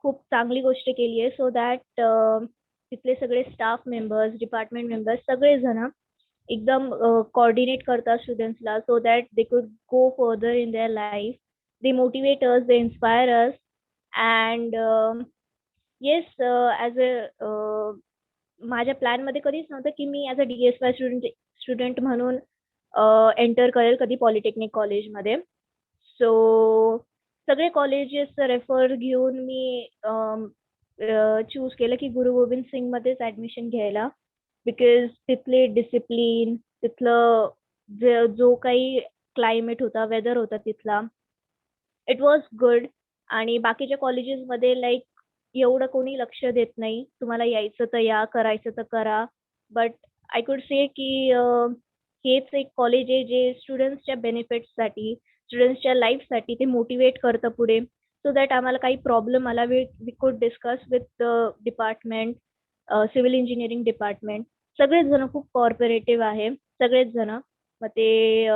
खूप चांगली गोष्ट केली आहे. सो दॅट तिथले सगळे स्टाफ मेंबर्स, डिपार्टमेंट मेंबर्स सगळेजण एकदम कोऑर्डिनेट करतात स्टुडंट्सला so that they could go further in their life. They motivate us, they inspire us and yes as a माझ्या प्लॅनमध्ये कधीच नव्हतं की मी ॲज अ DSY स्टुडंट म्हणून एंटर करेल कधी पॉलिटेक्निक कॉलेजमध्ये. सो सगळे कॉलेजेस रेफर घेऊन मी चूज केलं की गुरु गोविंद सिंगमध्येच ॲडमिशन घ्यायला. बिकॉज तिथले डिसिप्लिन, तिथलं जो काही क्लायमेट होता, वेदर होता तिथला, इट वॉज गुड. आणि बाकीच्या कॉलेजेसमध्ये लाईक एवढं कोणी लक्ष देत नाही. तुम्हाला यायचं तर या, करायचं तर करा. बट आय कुड से की हेच एक कॉलेज आहे जे स्टुडंट्सच्या बेनिफिट्ससाठी, स्टुडंट्सच्या लाईफसाठी ते मोटिवेट करतं पुढे. सो दॅट आम्हाला काही प्रॉब्लेम आला वी कुड discuss with department, civil engineering department. सगळेच जण खूप कॉर्पोरेटिव्ह आहे, सगळेच जण. मग ते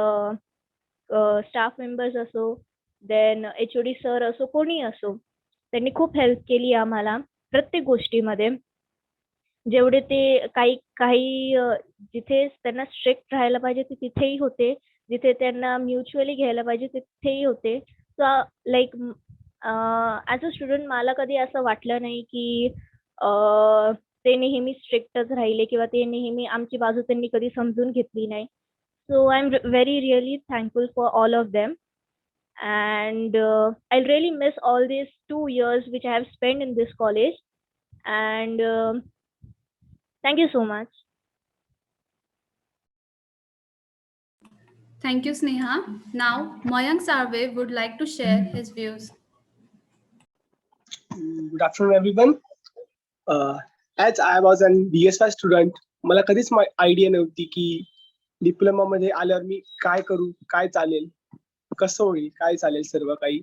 स्टाफ मेंबर्स असो, देन HOD सर असो, कोणी असो, त्यांनी खूप हेल्प केली आम्हाला प्रत्येक गोष्टीमध्ये. जेवढे ते काही जिथे त्यांना स्ट्रिक्ट राहायला पाहिजे ते तिथेही होते, जिथे त्यांना म्युच्युअली घ्यायला पाहिजे तिथेही होते. So like as a student मला कधी असं वाटलं नाही की ते नेहमी स्ट्रिक्टच राहिले किंवा ते नेहमी आमची बाजू त्यांनी कधी समजून घेतली नाही. So I am very really thankful for all of them. And I'll really miss all these 2 years which I have spent in this college. And thank you so much. Thank you, Sneha. Now, Mayank Sarve would like to share his views. Good afternoon, everyone. As I was an DSY student, मला कधीच idea नव्हती की diploma मध्ये आल्यावर मी काय करू, काय चालेल, कसं होईल, काय चालेल सर्व काही.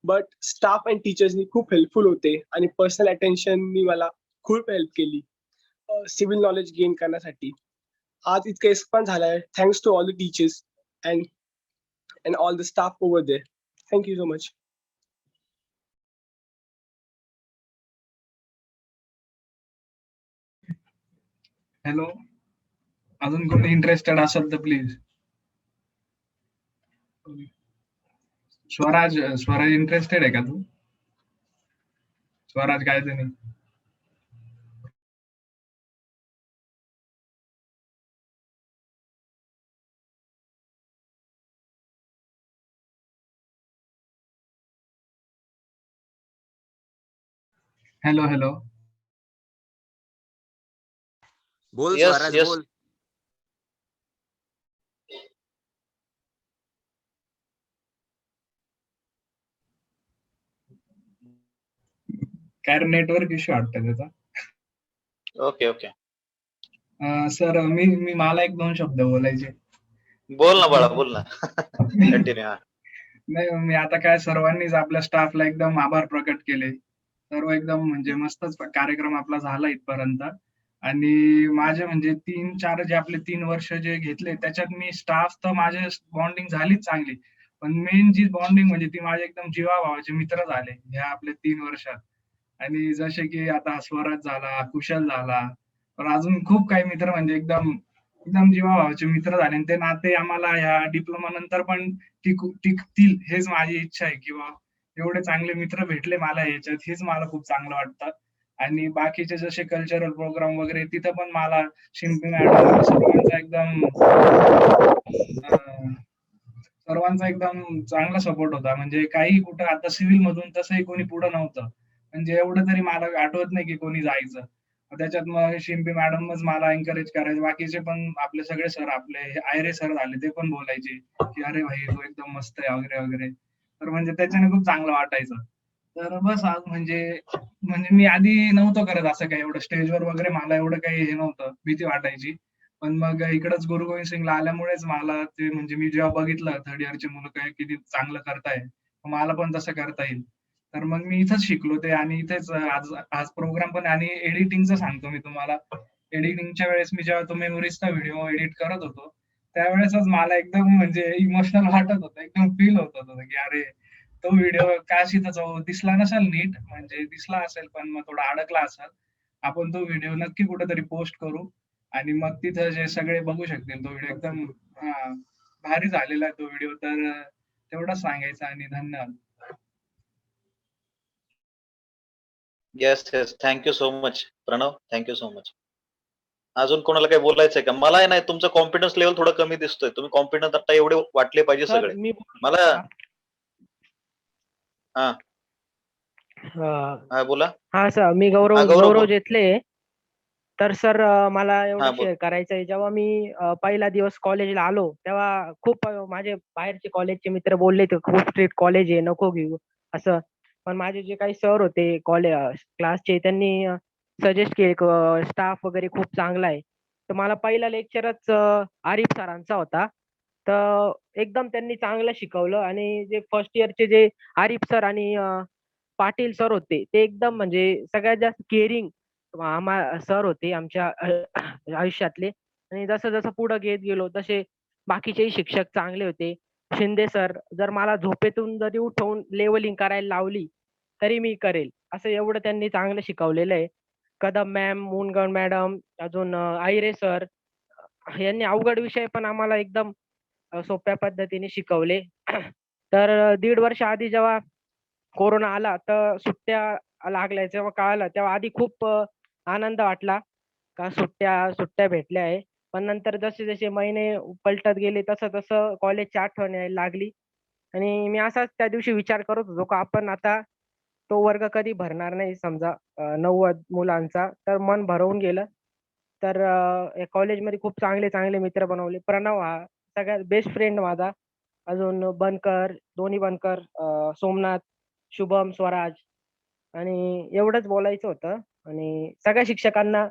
बट स्टाफ अँड टीचर्सनी खूप हेल्पफुल होते आणि पर्सनल अटेन्शननी मला खूप हेल्प केली सिव्हिल नॉलेज गेन करण्यासाठी. आज इतकं एक्सपांड झालं आहे thanks to all the teachers and all the staff over there. Thank you so much. Hello, अजून कोणी इंटरेस्टेड असेल तर प्लीज. स्वराज इंटरेस्टेड आहे का तू? स्वराज गायधनी. हॅलो. बोल Yes, स्वराज yes. बोल. काय नेटवर्क इश्यू वाटतं त्याचा. ओके. सर मी मला 1-2 शब्द बोलायचे. बोल ना बाळा, बोल ना. कंटिन्यू. नाही, मी आता काय सर्वांनीच आपल्या स्टाफला एकदम आभार प्रकट केले. सर्व एकदम म्हणजे मस्तच कार्यक्रम आपला झाला इथपर्यंत. आणि माझे म्हणजे 3-4 जे आपले 3 वर्ष जे घेतले त्याच्यात मी स्टाफ तर माझे बॉन्डिंग झालीच चांगली. पण मेन जी बॉन्डिंग म्हणजे ती माझे एकदम जीवाभावाचे मित्र झाले ह्या आपल्या 3 वर्षात. आणि जसे की आता स्वराज झाला, कुशल झाला, तर अजून खूप काही मित्र म्हणजे एकदम जीवाभावाचे मित्र झाले. आणि ते नाते आम्हाला ह्या डिप्लोमा नंतर पण टिकतील हेच माझी इच्छा आहे. किंवा एवढे चांगले मित्र भेटले मला याच्यात, हेच मला खूप चांगलं वाटतं. आणि बाकीचे जसे कल्चरल प्रोग्राम वगैरे तिथं पण मला शिंपी मॅडम सर्वांचा एकदम चांगला सपोर्ट होता. म्हणजे काही कुठं आता सिव्हिल मधून तसंही कोणी पुढं नव्हतं. म्हणजे एवढं तरी मला आठवत नाही की कोणी जायचं. त्याच्यात मग शिंपी मॅडमच मला एन्करेज करायचे. बाकीचे पण आपले सगळे सर, आपले आयरे सर झाले, ते पण बोलायचे की अरे भाई तू एकदम मस्त आहे वगैरे. तर म्हणजे त्याच्याने खूप चांगलं वाटायचं. तर बस आज म्हणजे मी आधी नव्हतं करत असं काही एवढं स्टेजवर वगैरे, मला एवढं काही हे नव्हतं, भीती वाटायची. पण मग इकडंच गुरु गोविंद सिंगला आल्यामुळेच मला ते म्हणजे मी जेव्हा बघितलं 3rd इयरचे मुलं काय किती चांगलं करताय, मला पण तसं करता येईल. तर मग मी इथंच शिकलो ते. आणि इथेच आज प्रोग्राम पण. आणि एडिटिंगचं सांगतो मी तुम्हाला. एडिटिंगच्या वेळेस मी जेव्हा तो मेमोरीजचा व्हिडिओ एडिट करत होतो त्यावेळेसच मला एकदम म्हणजे इमोशनल वाटत होतं, एकदम फील होत होतं की अरे तो व्हिडिओ काशी त्याचा दिसला नसेल नीट, म्हणजे दिसला असेल पण मग थोडा अडकला असेल. आपण तो व्हिडिओ नक्की कुठेतरी पोस्ट करू आणि मग तिथं जे सगळे बघू शकतील तो व्हिडिओ एकदम भारी झालेला आहे तो व्हिडिओ. तर तेवढंच सांगायचं आणि धन्यवाद. Yes yes, thank you so much Pranav, thank you so much. अजून कोणाला काही बोलायचंय का? मला आहे नाही, तुमचं कॉन्फिडन्स लेवल थोडं कमी दिसतोय. तुम्ही कॉन्फिडन्स आता एवढे वाटले पाहिजे सर सगळे. मी मला हा हा बोला. सर, मी हा, गौरव गौरव गौरव बोल. जेथले. तर सर मला हा एवढं बोल. शेअर करायचं आहे, जेव्हा मी पहिला दिवस कॉलेजला आलो तेव्हा खूप माझे बाहेरचे कॉलेजचे मित्र बोलले ते खूप स्ट्रिक्ट कॉलेज आहे, नको घेऊ असं. पण माझे जे काही सर होते क्लासचे त्यांनी सजेस्ट केले, स्टाफ वगैरे खूप चांगला आहे. तर मला पहिला लेक्चरच आरिफ सरांचा होता. तर एकदम त्यांनी चांगलं शिकवलं आणि जे फर्स्ट इयरचे जे आरिफ सर आणि पाटील सर होते ते एकदम म्हणजे सगळ्यात जास्त केअरिंग सर होते आमच्या आयुष्यातले. आणि जसं जसं पुढे घेत गेलो तसे बाकीचेही शिक्षक चांगले होते. शिंदे सर जर मला झोपेतून जरी उठवून लेवलिंग करायला लावली तरी मी करेल, असं एवढं त्यांनी चांगलं शिकवलेलं आहे. कदम मॅम, मुनगळ मॅडम, अजून आयरे सर यांनी अवघड विषय पण आम्हाला एकदम सोप्या पद्धतीने शिकवले. तर 1.5 वर्ष आधी जेव्हा कोरोना आला तर सुट्ट्या लागल्या जेव्हा कळालं तेव्हा आधी खूप आनंद वाटला का सुट्ट्या भेटल्या आहे. पण नंतर जसे जसे महिने पलटत गेले तसं तसं कॉलेजची आठवण यायला लागली. आणि मी असाच त्या दिवशी विचार करत होतो का आपण आता तो वर्ग कधी भरणार नाही समजा 90 मुलांचा. तर मन भरवून गेलं. तर कॉलेजमध्ये खूप चांगले चांगले मित्र बनवले. प्रणव हा सगळ्यात बेस्ट फ्रेंड माझा. अजून बनकर, दोन्ही बनकर, सोमनाथ, शुभम, स्वराज आणि एवढंच बोलायचं होतं. आणि सगळ्या शिक्षकांना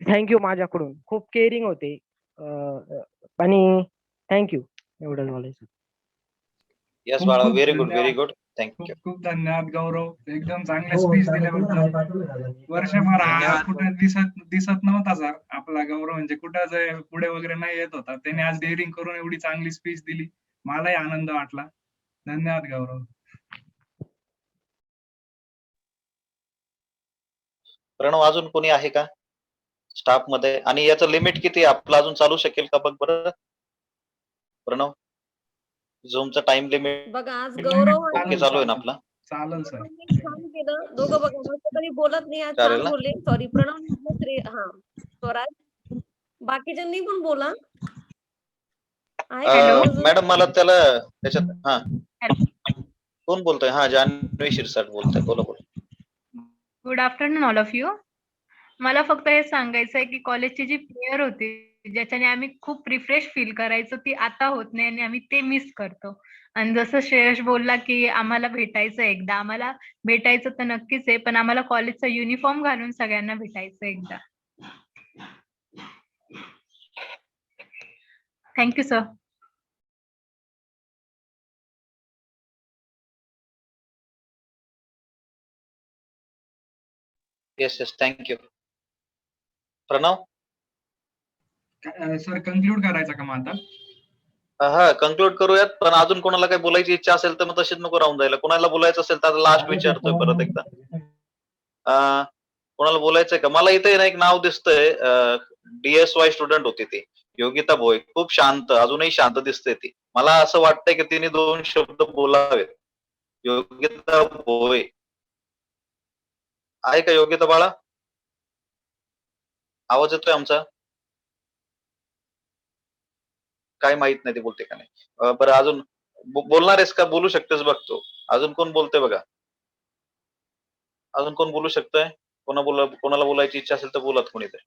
थँक्यू माझ्याकडून. खूप केअरिंग होते आणि थँक्यू एवढंच बोलायचं. येस खूप बाळा, खूप व्हेरी गुड, व्हेरी धन्यवाद. गुड, खूप थँक्यू. खूप धन्यवाद गौरव, एकदम चांगले स्पीच दिल्याबद्दल. वर्षभर हा कुठे दिसत नव्हता सर आपला गौरव, म्हणजे कुठं पुढे वगैरे नाही येत होता. त्याने आज डेअरिंग करून एवढी चांगली स्पीच दिली, मलाही आनंद वाटला. धन्यवाद गौरव. प्रणव अजून कोणी आहे का स्टाफ मध्ये? आणि याचं लिमिट किती आहे आपलं, अजून चालू शकेल का बघ बरं प्रणव? झूमचं टाइम लिमिट बघा आज गौरव ओके चालू आहे ना आपला? चालेल सर. छान केलं दोघं. बघा मस्त कधी बोलत नाही, आज चालेल छान ना? बोलले. सॉरी प्रणव, स्वराज, बाकीच्यांनी पण बोला. मॅडम मला त्याला त्याच्यात कोण बोलतोय? जान्हवी शिरसाट बोलतोय, बोला बोला. Good afternoon all of you. मला फक्त हे सांगायचं आहे की कॉलेजची जी प्रेयर होती ज्याच्याने आम्ही खूप रिफ्रेश फील करायचो ती आता होत नाही आणि आम्ही ते मिस करतो. आणि जसं श्रेयश बोलला की आम्हाला भेटायचं एकदा, आम्हाला भेटायचं तर नक्कीच आहे, पण आम्हाला कॉलेजचा युनिफॉर्म घालून सगळ्यांना भेटायचं एकदा. Thank you sir. Yes yes, thank you. Pranav sir conclude करायचा का मग आता? कन्क्लूड करूयात. पण अजून कोणाला काही बोलायची इच्छा असेल तर मग तशीच नको राहून जायला. कोणाला बोलायचं असेल तर लास्ट विचारतोय परत एकदा. कोणाला बोलायचंय का? मला इथे एक नाव दिसतंय, DSY स्टुडंट होती ती, योगिता भोये. खूप शांत, अजूनही शांत दिसते ती. मला असं वाटतंय की तिने 2 शब्द बोलावेत. योगिता भोये आहे का? योगिता बाळा, आवाज येतोय आमचा? काय माहित नाही ती बोलते का नाही. बरं अजून बोलणार आहेस का? बोलू शकतेस बघतो. अजून कोण बोलतोय बघा? अजून कोण बोलू शकतंय? कोणाला बोलायची इच्छा असेल तर बोलत कोणीतरी.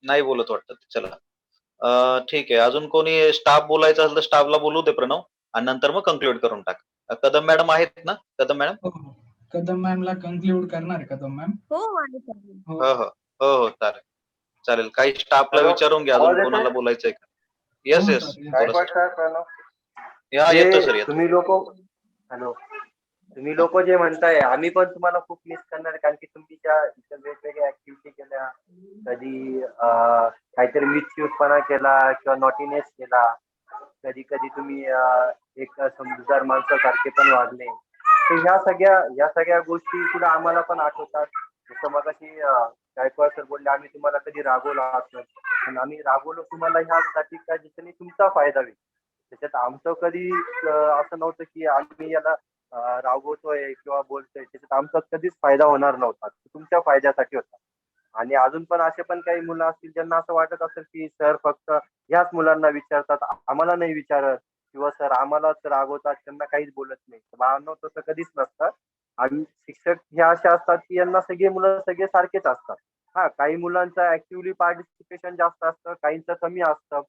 नाही बोलत वाटतं. चला ठीक आहे. अजून कोणी स्टाफ बोलायचं असेल तर स्टाफला बोलू दे प्रणव, आणि नंतर मग कन्क्लूड करून टाक. कदम मॅडम आहेत ना? कदम मॅडम? कदम मॅमला कन्क्लूड करणार आहे कदम मॅम? हो हो हो हो हो, चालेल चालेल. काही स्टाफला विचारून घ्या अजून कोणाला बोलायचंय का? येस येस, बोला सर. येतो सर, येतो. तुम्ही लोक जे म्हणताय आम्ही पण तुम्हाला खूप मिस करणार आहे, कारण की तुम्ही ज्या वेगवेगळ्या ऍक्टिव्हिटी केल्या, कधी काहीतरी मिसयूजपणा केला किंवा नॉटीनेस केला, कधी कधी तुम्ही एक समजूतदार माणसासारखे पण वागले. तर ह्या सगळ्या गोष्टी सुद्धा आम्हाला पण आठवतात. जसं मगाशी गायकवाड सर बोलले, आम्ही तुम्हाला कधी रागवलं असेल, पण आम्ही रागवलो तुम्हाला ह्यासाठी काय ज्याच्याने तुमचा फायदा होईल. त्याच्यात आमचं कधी असं नव्हतं की आम्ही याला रागवतोय किंवा बोलतोय, त्याच्यात आमचा कधीच फायदा होणार नव्हता. तुमच्या फायद्यासाठी होता. आणि अजून पण असे पण काही मुलं असतील ज्यांना असं वाटत असेल की सर फक्त ह्याच मुलांना विचारतात, आम्हाला नाही विचारत, किंवा सर आम्हालाच रागवतात, त्यांना काहीच बोलत नाही. बाळांनो, तसं कधीच नसतं. आणि शिक्षक हे असे असतात की यांना सगळे मुलं सगळे सारखेच असतात. हा, काही मुलांचं ऍक्टिव्हली पार्टिसिपेशन जास्त असतं, काहींचं कमी असतं.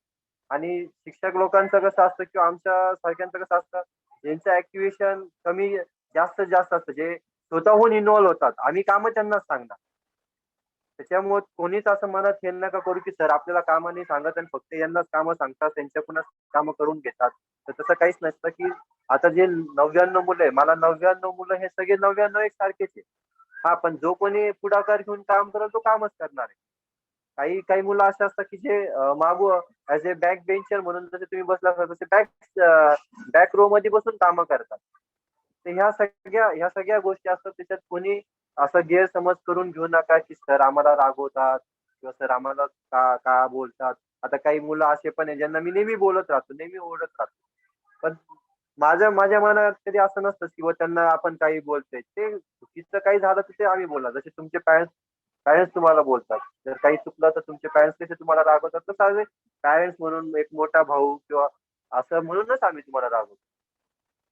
आणि शिक्षक लोकांचं कसं असतं किंवा आमच्या सारख्यांचं कसं असतं, यांचं ऍक्टिव्हेशन कमी जास्त असतं, जे स्वतःहून इन्व्हॉल्व्ह होतात. आम्ही कामं त्यांनाच सांगणार. त्याच्यामुळे कोणीच असं मनात हे नका करू की सर आपल्याला कामं नाही सांगत आणि फक्त यांनाच कामं सांगतात, त्यांच्याकडूनच कामं करून घेतात. तर तसं काहीच नसतं. की आता जे 99 मुलं आहे, मला 99 मुलं हे सगळे 99 एक सारखेच आहे. हा, पण जो कोणी पुढाकार घेऊन काम करेल तो कामच करणार आहे. काही मुलं असे असतात की जे मागू ऍज ए बॅक बेंचर म्हणून, जसे तुम्ही बसला असाल तसे बॅक रो मध्ये बसून कामं करतात. तर ह्या सगळ्या गोष्टी असतात. त्याच्यात कोणी असा गैरसमज करून घेऊ नका की सर आम्हाला रागवतात किंवा सर आम्हाला का बोलतात. आता काही मुलं असे पण आहे ज्यांना मी नेहमी बोलत राहतो, नेहमी ओरडत राहतो. पण माझ्या मनात कधी असं नसतं की त्यांना आपण काही बोलतोय. ते चुकीचं काही झालं तर ते आम्ही बोला. जसे तुमचे पॅरेंट्स तुम्हाला बोलतात, जर काही चुकलं तर तुमचे पॅरेंट्स कसे तुम्हाला रागवतात, तसं आम्ही पॅरेंट्स म्हणून, एक मोठा भाऊ किंवा असं म्हणूनच आम्ही तुम्हाला रागवतो.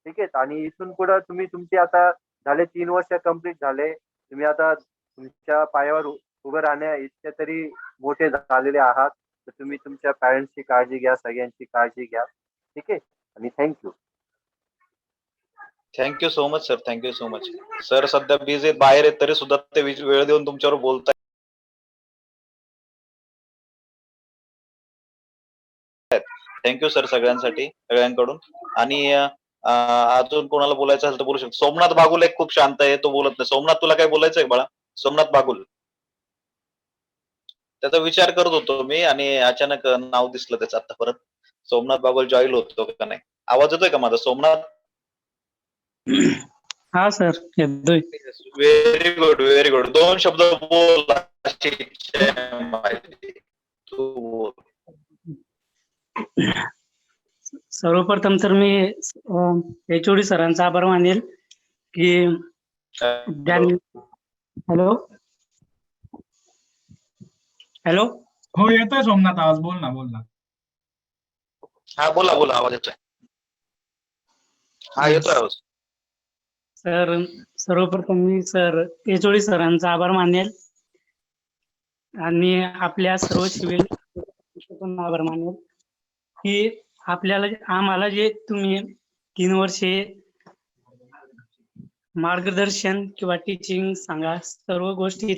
ठीक आहे. आणि इथून पुढे तुम्ही तुमचे आता झाले 3 वर्ष कंप्लीट झाले. तुम्ही आता तुमच्या पायावर उभं राहण्या इतके तरी मोठे झालेले आहात. तर तुम्ही तुमच्या पॅरेंट्सची काळजी घ्या, सगळ्यांची काळजी घ्या. ठीक आहे. आणि thank you. Thank you so much sir. Thank you so much. Sir सध्या बिझी आहेत, बाहेर आहेत, तरी सुद्धा ते वेळ देऊन तुमच्यावर बोलतायत. थँक्यू सर सगळ्यांसाठी, सगळ्यांकडून. आणि अजून कोणाला बोलायचं असेल तर बोलू शकतो. सोमनाथ बागुल एक खूप शांत आहे, तो बोलत नाही. सोमनाथ, तुला काय बोलायचं आहे बाळा? सोमनाथ बागुल. त्याचा विचार करत होतो मी आणि अचानक नाव दिसलं त्याचं आता परत. सोमनाथ बागुल जॉईन होतो का नाही? आवाज येतोय का माझा सोमनाथ? हा सर, येतोय. Very good, very good. 2 शब्द बोल. अशी इच्छा आहे माझी. तू बोल. सर्वप्रथम तर मी HOD सरांचा आभार मानेल की हॅलो हॅलो हो, येतोय सोमनाथ आवाज. बोल ना. हा, बोला आवाज येतोय. हा, येतोय आवाज. सर, सर्वप्रथम मी HOD सरांचा आभार मानेल आणि आपल्या सर्व सिव्हिल पण आभार मानेल की आम्हाला जे तुम्ही 3 वर्षे मार्गदर्शन किंवा टीचिंग सांगा, सर्व गोष्टी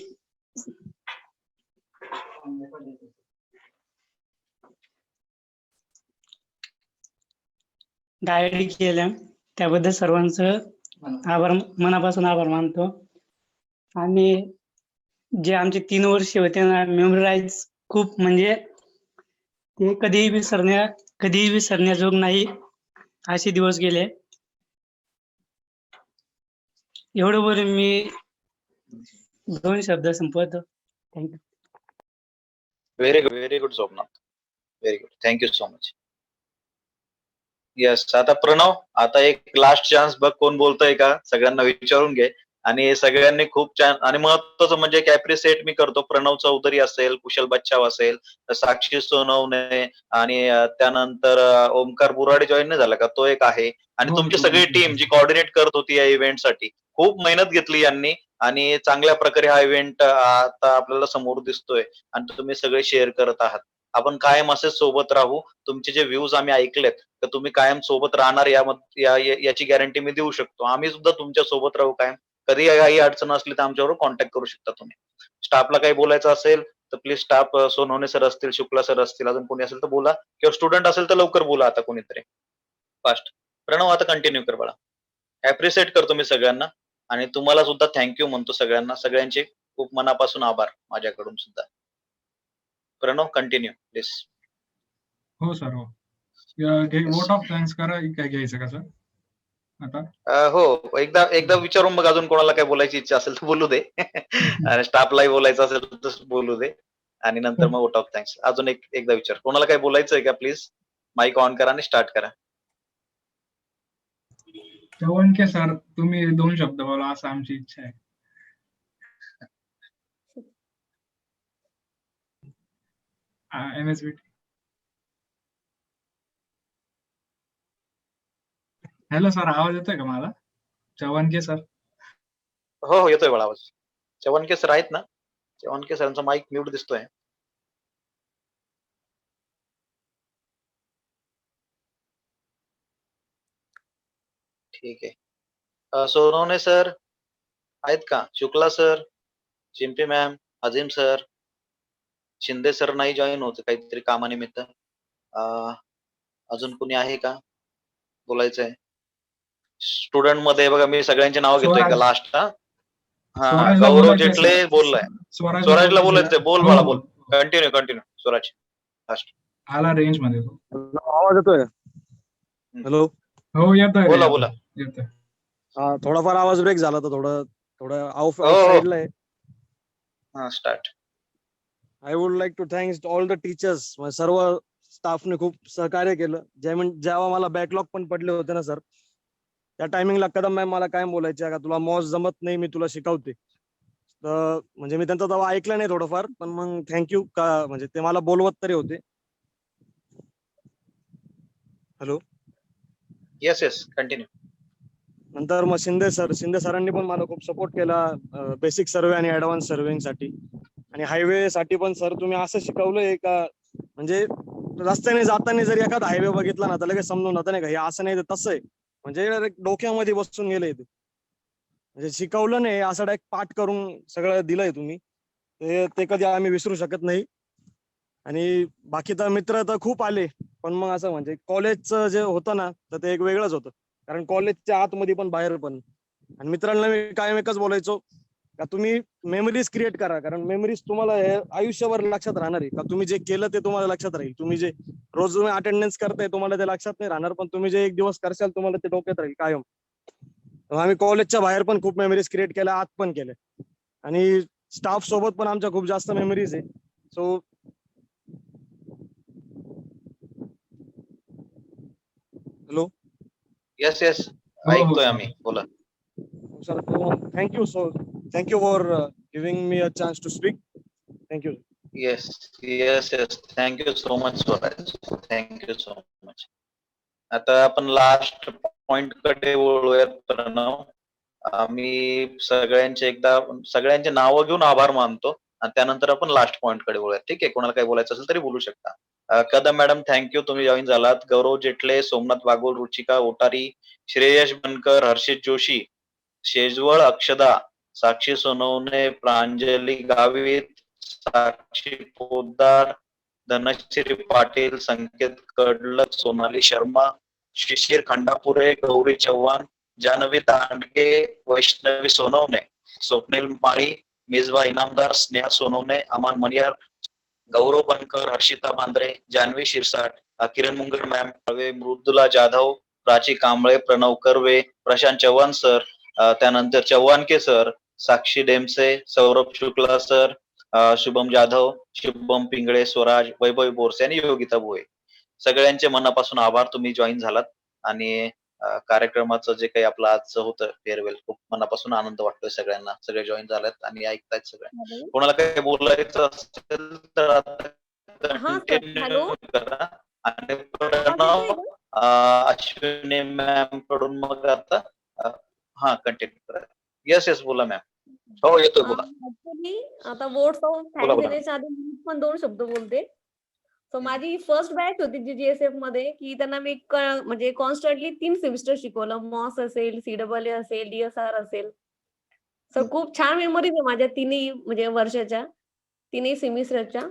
गाईड केल्या, त्याबद्दल सर्वांचं मनापासून आभार मानतो. आणि जे आमचे 3 वर्ष होते ना, मेमोराईज खूप, म्हणजे ते कधीही विसरण्याजोग नाही असे दिवस गेले. एवढं बोलून मी 2 शब्द संपवतो. Thank you. Very good Somnath. Very good. Thank you so much. Yes. आता प्रणव, आता एक लास्ट चान्स बघ, कोण बोलतोय का? सगळ्यांना विचारून घे. आणि सगळ्यांनी खूप छान, आणि महत्वाचं म्हणजे ॲप्रिशिएट मी करतो. प्रणव चौधरी असेल, कुशल बच्चाव असेल, साक्षी सोनवणे, आणि त्यानंतर ओमकार बुराडे जॉईन नाही झाला का, तो एक आहे. आणि तुमची सगळी टीम जी कोऑर्डिनेट करत होती या इव्हेंटसाठी, खूप मेहनत घेतली यांनी आणि चांगल्या प्रकारे हा इव्हेंट आता आपल्याला समोर दिसतोय आणि तुम्ही सगळे शेअर करत आहात. आपण कायम असेच सोबत राहू. तुमचे जे व्ह्यूज आम्ही ऐकलेत, तर तुम्ही कायम सोबत राहणार याची गॅरंटी मी देऊ शकतो. आम्ही सुद्धा तुमच्या सोबत राहू कायम. कधी काही अडचण असली तर आमच्यावर कॉन्टॅक्ट करू शकता तुम्ही. स्टाफला काही बोलायचं असेल तर प्लीज, स्टाफ सोनवणे सर असतील, शुक्ला सर असतील, अजून कोणी असेल तर बोला, किंवा स्टुडंट असेल तर लवकर बोला आता कोणीतरी फास्ट. प्रणव, आता कंटिन्यू कर बाळा. ऍप्रिशिएट करतो मी सगळ्यांना आणि तुम्हाला सुद्धा थँक्यू म्हणतो सगळ्यांना. सगळ्यांचे खूप मनापासून आभार माझ्याकडून सुद्धा. Pranav, continue please. हो सर, हो. वोट ऑफ थँक्स करा. काय घ्यायचं का सर? आता हो, एकदा विचारून मग अजून कोणाला काही बोलायची इच्छा असेल तर बोलू दे. आणि स्टाफलाही बोलायचं असेल तर बोलू दे. आणि नंतर मग वोट ऑफ थँक्स. अजून एकदा विचार. कोणाला काही बोलायचंय का प्लीज? माईक ऑन करा आणि स्टार्ट करा. चव्हाणके सर, तुम्ही 2 शब्द बोला असं आमची इच्छा आहे. MSBT. हॅलो सर, आवाज येतोय का माझा? चव्हाणके सर. हो, येतोय बाळा आवाज. चव्हाणके सर आहेत ना? चव्हाणके सरांचा माईक म्यूट दिसतोय. ठीक आहे. सोनवणे सर आहेत का? Shukla sir, Chimpi ma'am, Azeem sir, Shinde sir नाही जॉईन होते काहीतरी कामानिमित्त. अजून कोणी आहे का? बोलायचंय. स्टुडंट मध्ये बघा मी सगळ्यांची नाव घेतोय का लास्ट. हा, गौरव जेटले बोललाय. स्वराजला बोलायचंय. बोल बाळा बोल. कंटिन्यू स्वराज. लास्ट. आला रेंज मध्ये तो. आवाज येतोय? हॅलो. हो येतोय. बोला. येतोय. हा, थोडाफार आवाज ब्रेक झाला तर थोडं आउट हो. साइडला आहे. हा, start. I would like to thanks all the teachers. सर्व स्टाफने खूप सहकार्य केलं. जेव्हा मला बॅकलॉग पण पडले होते ना सर, त्या टायमिंगला कदम मॅम मला काय बोलायचे का तुला मॉस जमत नाही, मी तुला शिकवते. तर म्हणजे मी त्यांचं तेव्हा ऐकलं नाही थोडंफार, पण मग थँक्यू का म्हणजे ते मला बोलवत तरी होते. हॅलो. Yes continue. नंतर मग शिंदे सरांनी पण मला खूप सपोर्ट केला बेसिक सर्वे आणि ऍडव्हान्स सर्वेसाठी. आणि हायवे साठी पण सर तुम्ही असं शिकवलंय का म्हणजे रस्त्याने जाताना जर एखादा हायवे बघितला ना तर लगेच समजून जातं नाही का हे असं नाही तर तसं आहे. म्हणजे डोक्यामध्ये बसून गेलंय ते. म्हणजे शिकवलं नाही असं डायरेक्ट पाठ करून सगळं दिलंय तुम्ही. ते कधी आम्ही विसरू शकत नाही. आणि बाकी तर मित्र तर खूप आले, पण मग असं म्हणजे कॉलेजचं जे होतं ना तर ते एक वेगळंच होतं. कारण कॉलेजच्या आतमध्ये पण बाहेर पण. आणि मित्रांना मी कायम एकच बोलायचो का तुम्ही मेमरीज क्रिएट करा, कारण मेमरीज तुम्हाला हे आयुष्यभर लक्षात राहणार आहे. का तुम्ही जे केलं ते तुम्हाला लक्षात राहील. तुम्ही जे रोज तुम्ही अटेंडन्स करताय तुम्हाला ते लक्षात नाही राहणार, पण तुम्ही जे एक दिवस करशाल तुम्हाला ते डोक्यात राहील कायम. आम्ही कॉलेजच्या बाहेर पण खूप मेमरीज क्रिएट केल्या, आत पण केल्या. आणि स्टाफ सोबत पण आमच्या खूप जास्त मेमरीज आहे. So hello. येस ऐकतोय आम्ही. बोला. Sir thank you for giving me a chance to speak. Thank you. Yes. Thank you so much Swaraj. Thank you so much. आता आपण लास्ट पॉइंट कडे वळूयात प्रणव. आम्ही सगळ्यांचे नावं घेऊन आभार मानतो आणि त्यानंतर आपण लास्ट पॉइंट कडे वळूयात. ठीक आहे. कोणाला काही बोलायचं असेल तरी बोलू शकता. कदम मॅडम थँक्यू, तुम्ही जॉईन झालात. गौरव जेटले, सोमनाथ वाघोल, रुचिका ओटारी, श्रेयश बनकर, हर्षित जोशी, शेजवळ अक्षदा, साक्षी सोनवणे, प्रांजली गावित, साक्षी पोद्दार, धनश्री पाटील, संकेत कडलक, सोनाली शर्मा, शिशिर खंडापुरे, गौरी चव्हाण, जानवी दांडगे, वैष्णवी सोनवणे, स्वप्नील माळी, मिसबा इनामदार, स्नेहा सोनवणे, अमान मनियार, गौरव बनकर, हर्षिता बांद्रे, जानवी शिरसाट, किरण मुंगड मॅम, मृदुला जाधव, प्राची कांबळे, प्रणव कर्वे, प्रशांत चव्हाण सर, त्यानंतर चव्हाणके सर, साक्षी डेमसे, सौरभ शुक्ला सर, शुभम जाधव, शुभम पिंगळे, स्वराज, वैभव बोरसे आणि योगिता भोये. सगळ्यांचे मनापासून आभार, तुम्ही जॉईन झालात. आणि कार्यक्रमाचं जे काही आपलं आजचं होतं फेअरवेल, खूप मनापासून आनंद वाटतोय सगळ्यांना. सगळे जॉईन झालेत आणि ऐकतायत सगळे. कोणाला काही बोलायचं असेल तर कंटिन्यू करा. आणि अश्विनी मॅम कडून मग आता कंटिन्यू करा. येस बोला मॅम. हो येतोय बोला. ऍक्च्युली आता वोट्स ऑफ थँक्स देण्याच्या आधी मी पण 2 शब्द बोलते. सो माझी फर्स्ट बॅच होती GGSF मध्ये, की त्यांना मी म्हणजे कॉन्स्टंटली 3 सेमिस्टर शिकवलं. मॉस असेल, CAA असेल, DSR असेल. सो खूप छान मेमरीज आहे माझ्या तिन्ही म्हणजे वर्षाच्या, तिन्ही सेमिस्टरच्या.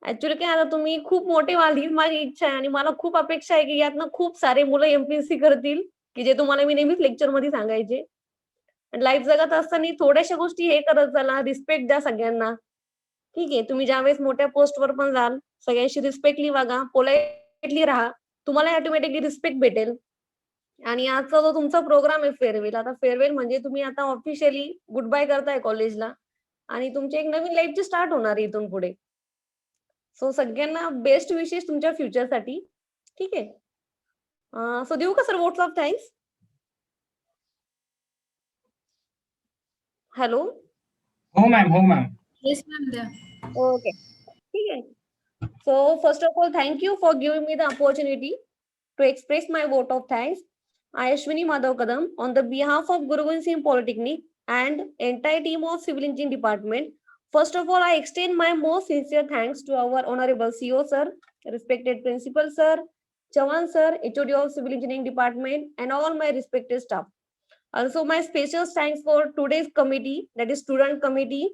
ऍक्च्युली काय आता तुम्ही खूप मोठे व्हाल हीच माझी इच्छा आहे आणि मला खूप अपेक्षा आहे की यातनं खूप सारे मुलं MPSC करतील, की जे तुम्हाला मी नेहमीच लेक्चर मध्ये सांगायचे. लाईफ जगत असताना थोड्याशा गोष्टी हे करत चला, रिस्पेक्ट द्या सगळ्यांना. ठीक आहे. तुम्ही ज्यावेळेस मोठ्या पोस्टवर पण जाल, सगळ्यांशी रिस्पेक्टली वागा, पोलाइटली राहा. तुम्हाला ऑटोमॅटिकली रिस्पेक्ट भेटेल. आणि आजचा जो तुमचा प्रोग्राम आहे फेअरवेल, आता फेअरवेल म्हणजे तुम्ही आता ऑफिशियली गुड बाय करताय कॉलेजला आणि तुमची एक नवीन लाईफची स्टार्ट होणार आहे इथून पुढे. सो सगळ्यांना बेस्ट विशेष तुमच्या फ्युचरसाठी. ठीक आहे. सो देऊ का sir votes of thanks? Hello. हो मॅम. येस मॅम द्या. Okay. ठीक आहे. So first of all, thank you for giving me the opportunity to express my vote of thanks. I, Ashwini Madhav Kadam, on the behalf of Guru Gobind Singh Polytechnic and entire team of Civil Engineering Department, first of all, I extend my most sincere thanks to our Honorable CEO Sir, respected Principal Sir, Chavan Sir, HOD of Civil Engineering Department, and all my respected staff. Also, my special thanks for today's committee, that is Student Committee,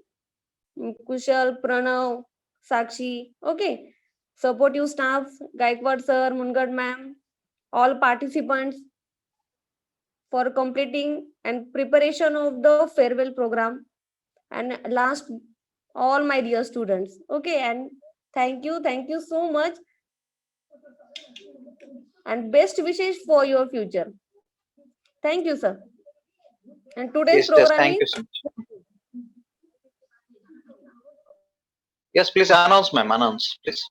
Kushal, Pranav, Sakshi, okay, supportive staff, Gaikwad sir, Mungad ma'am, all participants for completing and preparation of the farewell program, and last, all my dear students, okay, and thank you so much, and best wishes for your future. Thank you, sir. And today's program thank you is so much. Yes, please announce, ma'am. Announce, please.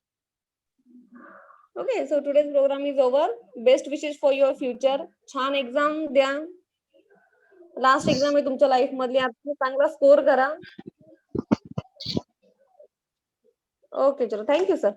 Okay, so today's program is over. Best wishes for your future. छान exam द्या. Last exam आहे तुमच्या life मधली. आता चांगला score करा. Okay, चलो. Thank you sir.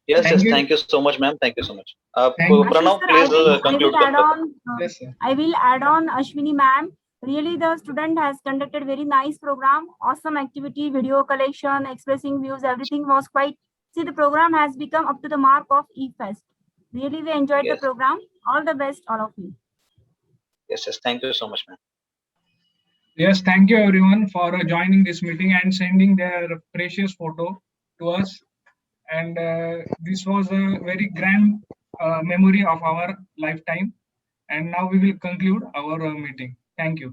Yes, Thank you. thank you so much, ma'am. Thank you so much. Thank you. Pranav, Sir, please I conclude. will add on. Yes, sir. I will add on, Ashwini ma'am. Really, the student has conducted very nice program, awesome activity, video collection, expressing views, everything was quite. See, the program has become up to the mark of eFest. Really, we enjoyed the Yes. program. All the best, all of you. Yes, thank you so much, ma'am. Yes, thank you everyone for joining this meeting and sending their precious photo to us. And this was a very grand memory of our lifetime. And now we will conclude our meeting. Thank you.